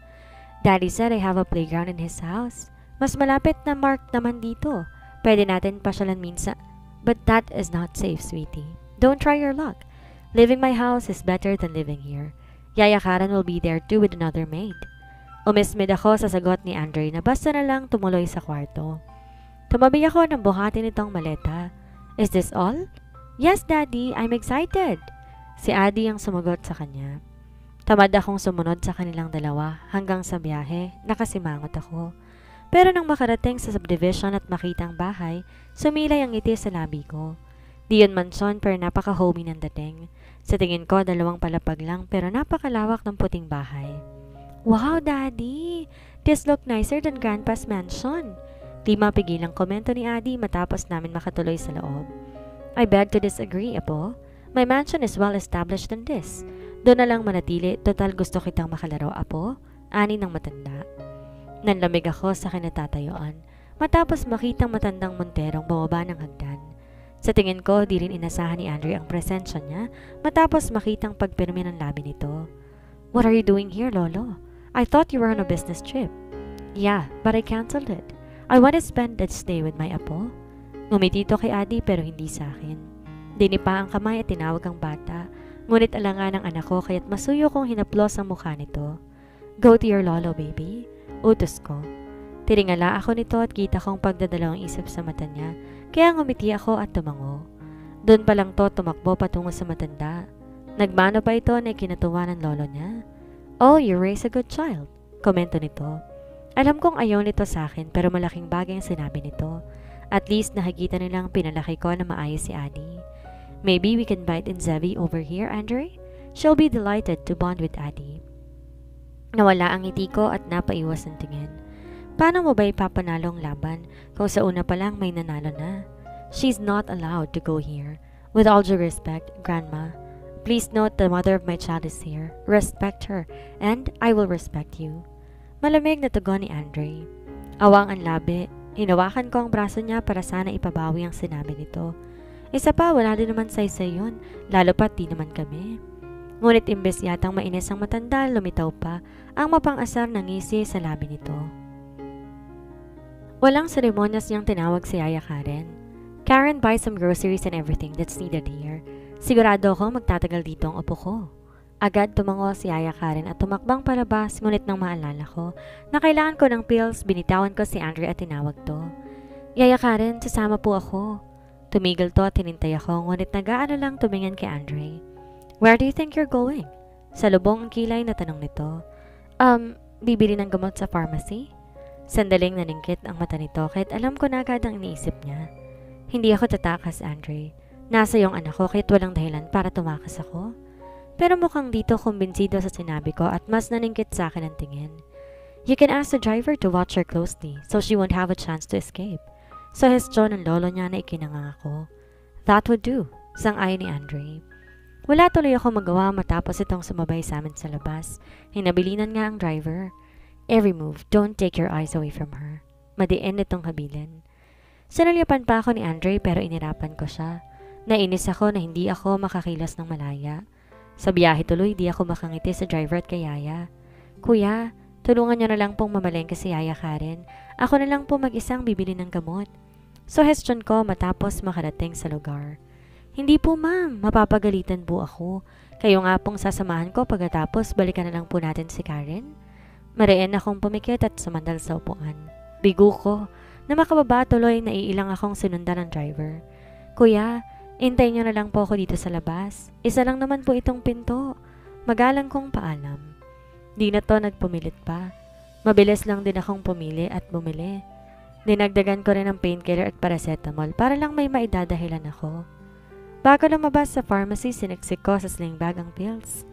Daddy said I have a playground in his house. Mas malapit na Mark naman dito. Pwede natin pasyalan minsan. But that is not safe, sweetie. Don't try your luck. Living my house is better than living here. Yaya Karen will be there too with another maid. Umismid ako sa sagot ni Andre na basta na lang tumuloy sa kwarto. Tumabi ako ng buhati nitong maleta. Is this all? Yes, Daddy. I'm excited. Si Adi ang sumagot sa kanya. Tamad akong sumunod sa kanilang dalawa hanggang sa biyahe, nakasimangot ako. Pero nang makarating sa subdivision at makita ang bahay, sumilay ang ngiti sa labi ko. Di yun mansyon pero napaka-homey ng dating. Sa tingin ko, 2 palapag lang pero napakalawak ng puting bahay. Wow, Daddy! This look nicer than Grandpa's mansion. Di mapigilang komento ni Adi matapos namin makatuloy sa loob. I beg to disagree, Apo. My mansion is well established than this. Doon na lang manatili, total gusto kitang makalaro, Apo. Ani ng matanda. Nanlamig ako sa kinatatayuan matapos makitang matandang Monterong bumaba ng hagdan. Sa tingin ko, di rin inasahan ni Andre ang presensya niya matapos makitang pagpirmi ng labi nito. What are you doing here, Lolo? I thought you were on a business trip. Yeah, but I canceled it. I want to spend that stay with my apo. Ngumiti ito kay Adi pero hindi sa akin. Dinipa ang kamay at tinawag ang bata. Ngunit alangan ng anak ko kaya't masuyo kong hinaplos ang mukha nito. Go to your lolo, baby. Utos ko. Tiringala ako nito at kita kong pagdadalawang isip sa mata niya, kaya ngumiti ako at tumango. Doon pa lang to tumakbo patungo sa matanda. Nagmano pa ito na ikinatuwa ng lolo niya. Oh, you raise a good child, komento nito. Alam kong ayaw nito sa akin pero malaking bagay ang sinabi nito. At least nakikita nilang pinalaki ko na maayos si Addie. Maybe we can invite in Zevi over here, Andre? She'll be delighted to bond with Addie. Nawala ang ngiti ko at napaiwas ang tingin. Paano mo ba ipapanalo ang laban kung sa una pa lang may nanalo na? She's not allowed to go here. With all due respect, Grandma, please note the mother of my child is here. Respect her, and I will respect you. Malamig na tugon ni Andre. Awang ang labi. Hinawakan ko ang braso niya para sana ipabawi ang sinabi nito. Isa pa, wala din naman saysay yun, lalo pat di naman kami. Ngunit imbes yatang mainis ang matanda, lumitaw pa ang mapang-asar na ngisi sa labi nito. Walang seremonyas niyang tinawag si Yaya Karen. Karen, buy some groceries and everything that's needed here. Sigurado ako magtatagal dito ang upo ko. Agad tumango si Yaya Karen at tumakbang palabas, ngunit nang maalala ko na kailangan ko ng pills, binitawan ko si Andre at tinawag to. Yaya Karen, sasama po ako. Tumigil to at hinintay ako, ngunit nag-aano lang tumingin kay Andre. Where do you think you're going? Sa lubong ang kilay na tanong nito. Bibili ng gamot sa pharmacy? Sandaling naningkit ang mata nito kahit alam ko na agad ang iniisip niya. Hindi ako tatakas, Andre. Nasa iyong anak ko kahit walang dahilan para tumakas ako. Pero mukhang dito kumbinsido sa sinabi ko at mas naningkit sa akin ang tingin. You can ask the driver to watch her closely so she won't have a chance to escape. Suhestyon ng lolo niya na ikinanga ako. That would do, sang-ayon ni Andre. Wala tuloy ako magawa matapos itong sumabay sa amin sa labas. Hinabilinan nga ang driver. Every move, don't take your eyes away from her. Madiin itong habilin. Sinalyapan pa ako ni Andre pero inirapan ko siya. Nainis ako na hindi ako makakilos ng malaya. Sa biyahe tuloy, di ako makangiti sa driver at kay Yaya. Kuya, tulungan niyo na lang pong mamalengke si Yaya Karen. Ako na lang po mag-isang bibili ng gamot. Suhestyon ko matapos makarating sa lugar. Hindi po ma'am, mapapagalitan po ako. Kayo nga pong sasamahan ko pagkatapos balikan na lang po natin si Karen. Mariin akong pumikit at sumandal sa upuan. Bigo ko na makababa tuloy na iilang akong sinundan ng driver. Kuya, hintayin niyo na lang po ako dito sa labas. Isa lang naman po itong pinto. Magalang kong paalam. Di na to nagpumilit pa. Mabilis lang din akong pumili at bumili. Dinagdagan ko rin ng painkiller at paracetamol para lang may maidadahilan ako. Bago lumabas sa pharmacy, siniksik ko sa sling bag ang pills.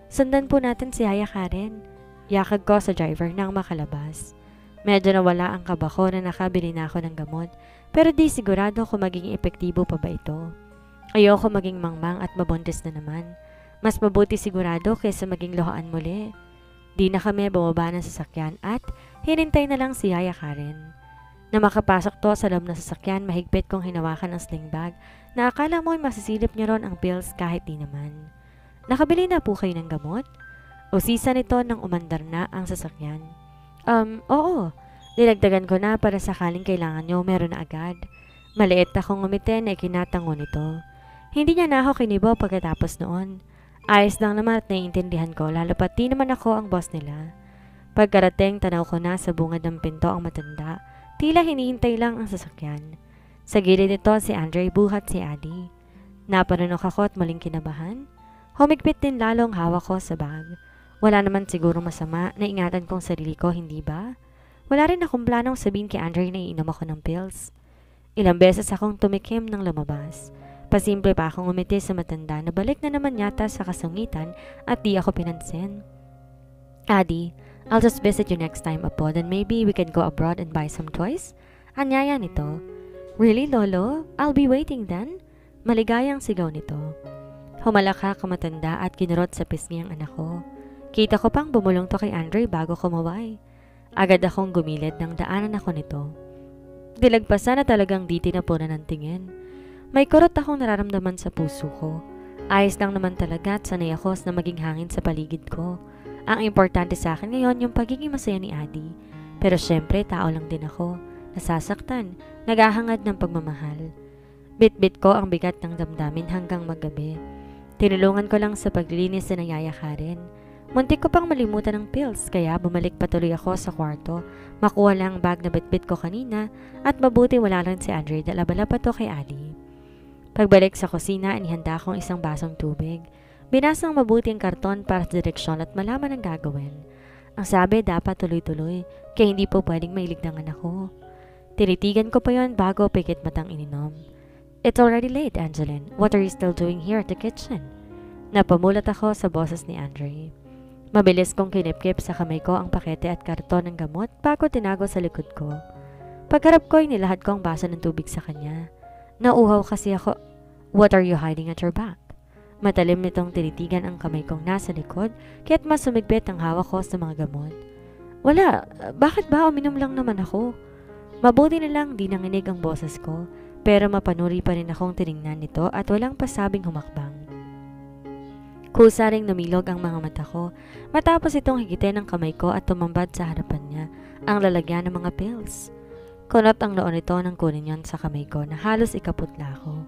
Sundan po natin si Yaya Karen. Yakag ko sa driver nang makalabas. Medyo nawala ang kaba ko na nakabili na ako ng gamot, pero di sigurado kung magiging epektibo pa ba ito. Ayoko maging mangmang at mabuntis na naman. Mas mabuti sigurado kaysa maging lohaan muli. Di na kami bumaba ng sasakyan at hinintay na lang si Yaya Karen. Na makapasok to sa loob ng sasakyan, mahigpit kong hinawakan ang sling bag na akala mo'y masisilip niya ron ang pills kahit di naman. Nakabili na po kayo ng gamot? O sisa nito nang umandar na ang sasakyan? Oo. Dinagdagan ko na para sakaling kailangan nyo meron na agad. Maliit akong ngumiti na ikinatango nito. Hindi niya na ako kinibo pagkatapos noon. Ayos lang naman at naiintindihan ko lalo pat di naman ako ang boss nila. Pagkarating tanaw ko na sa bungad ng pinto ang matanda. Tila hinihintay lang ang sasakyan. Sa gilid nito si Andre buhat si Addie. Napanunok ako at muling kinabahan. Humigpit din lalo ang hawak ko sa bag. Wala naman siguro masama na ingatan kong sarili ko, hindi ba? Wala rin akong planong sabihin kay Andre na iinom ako ng pills. Ilang beses akong tumikim nang lumabas. Pasimple pa akong umiti sa matanda na balik na naman yata sa kasungitan at di ako pinansin. Addie, I'll just visit you next time, Apo, then maybe we can go abroad and buy some toys? Anyaya nito. Really, Lolo? I'll be waiting then? Maligayang sigaw nito. Humalakak ang matanda at kinurot sa pisngi ang anak ko. Kita ko pang bumulong to kay Andre bago kumaway. Agad akong gumilid nang daanan ako nito. Dilagpasan na talagang di tinapunan ng tingin. May kurot akong nararamdaman sa puso ko. Ayos lang naman talaga at sanay ako na maging hangin sa paligid ko. Ang importante sa akin ngayon yung pagiging masaya ni Addie. Pero syempre tao lang din ako. Nasasaktan, naghahangad ng pagmamahal. Bit-bit ko ang bigat ng damdamin hanggang maggabi. Tinulungan ko lang sa paglilinis na nayayakarin. Muntik ko pang malimutan ng pills kaya bumalik patuloy ako sa kwarto. Makuha lang ang bag na bitbit ko kanina at mabuti wala lang si Andre dahil abala pa to kay Ali. Pagbalik sa kusina, inihanda akong isang basong tubig. Binasang mabuti ang karton para sa direksyon at malaman ang gagawin. Ang sabi dapat tuloy-tuloy kaya hindi po pwedeng mailigdangan ako. Tinitigan ko pa yon bago pikit matang ininom. It's already late, Angeline. What are you still doing here at the kitchen? Napamulat ako sa boses ni Andre. Mabilis kong kinipkip sa kamay ko ang pakete at karton ng gamot bago tinago sa likod ko. Pagharap ko, inilahad ko ang baso ng tubig sa kanya. Nauhaw kasi ako. What are you hiding at your back? Matalim nitong tinitigan ang kamay kong nasa likod kaya't mas sumigpit ang hawak ko sa mga gamot. Wala, bakit ba uminom lang naman ako? Mabuti na lang di nanginig ang boses ko pero mapanuri pa rin akong tiningnan nito at walang pasabing humakbang. Kusa ring namilog ang mga mata ko matapos itong higitin ng kamay ko at tumambad sa harapan niya ang lalagyan ng mga pills. Kunot ang noon nito nang kunin yon sa kamay ko na halos ikaputla ako.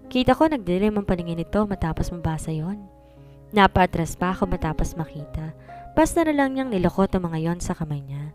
Kita ko nagdilim ang paningin nito matapos mabasa yon. Napaatras pa ako matapos makita. Basta na lang niyang nilokot ang mga yon sa kamay niya.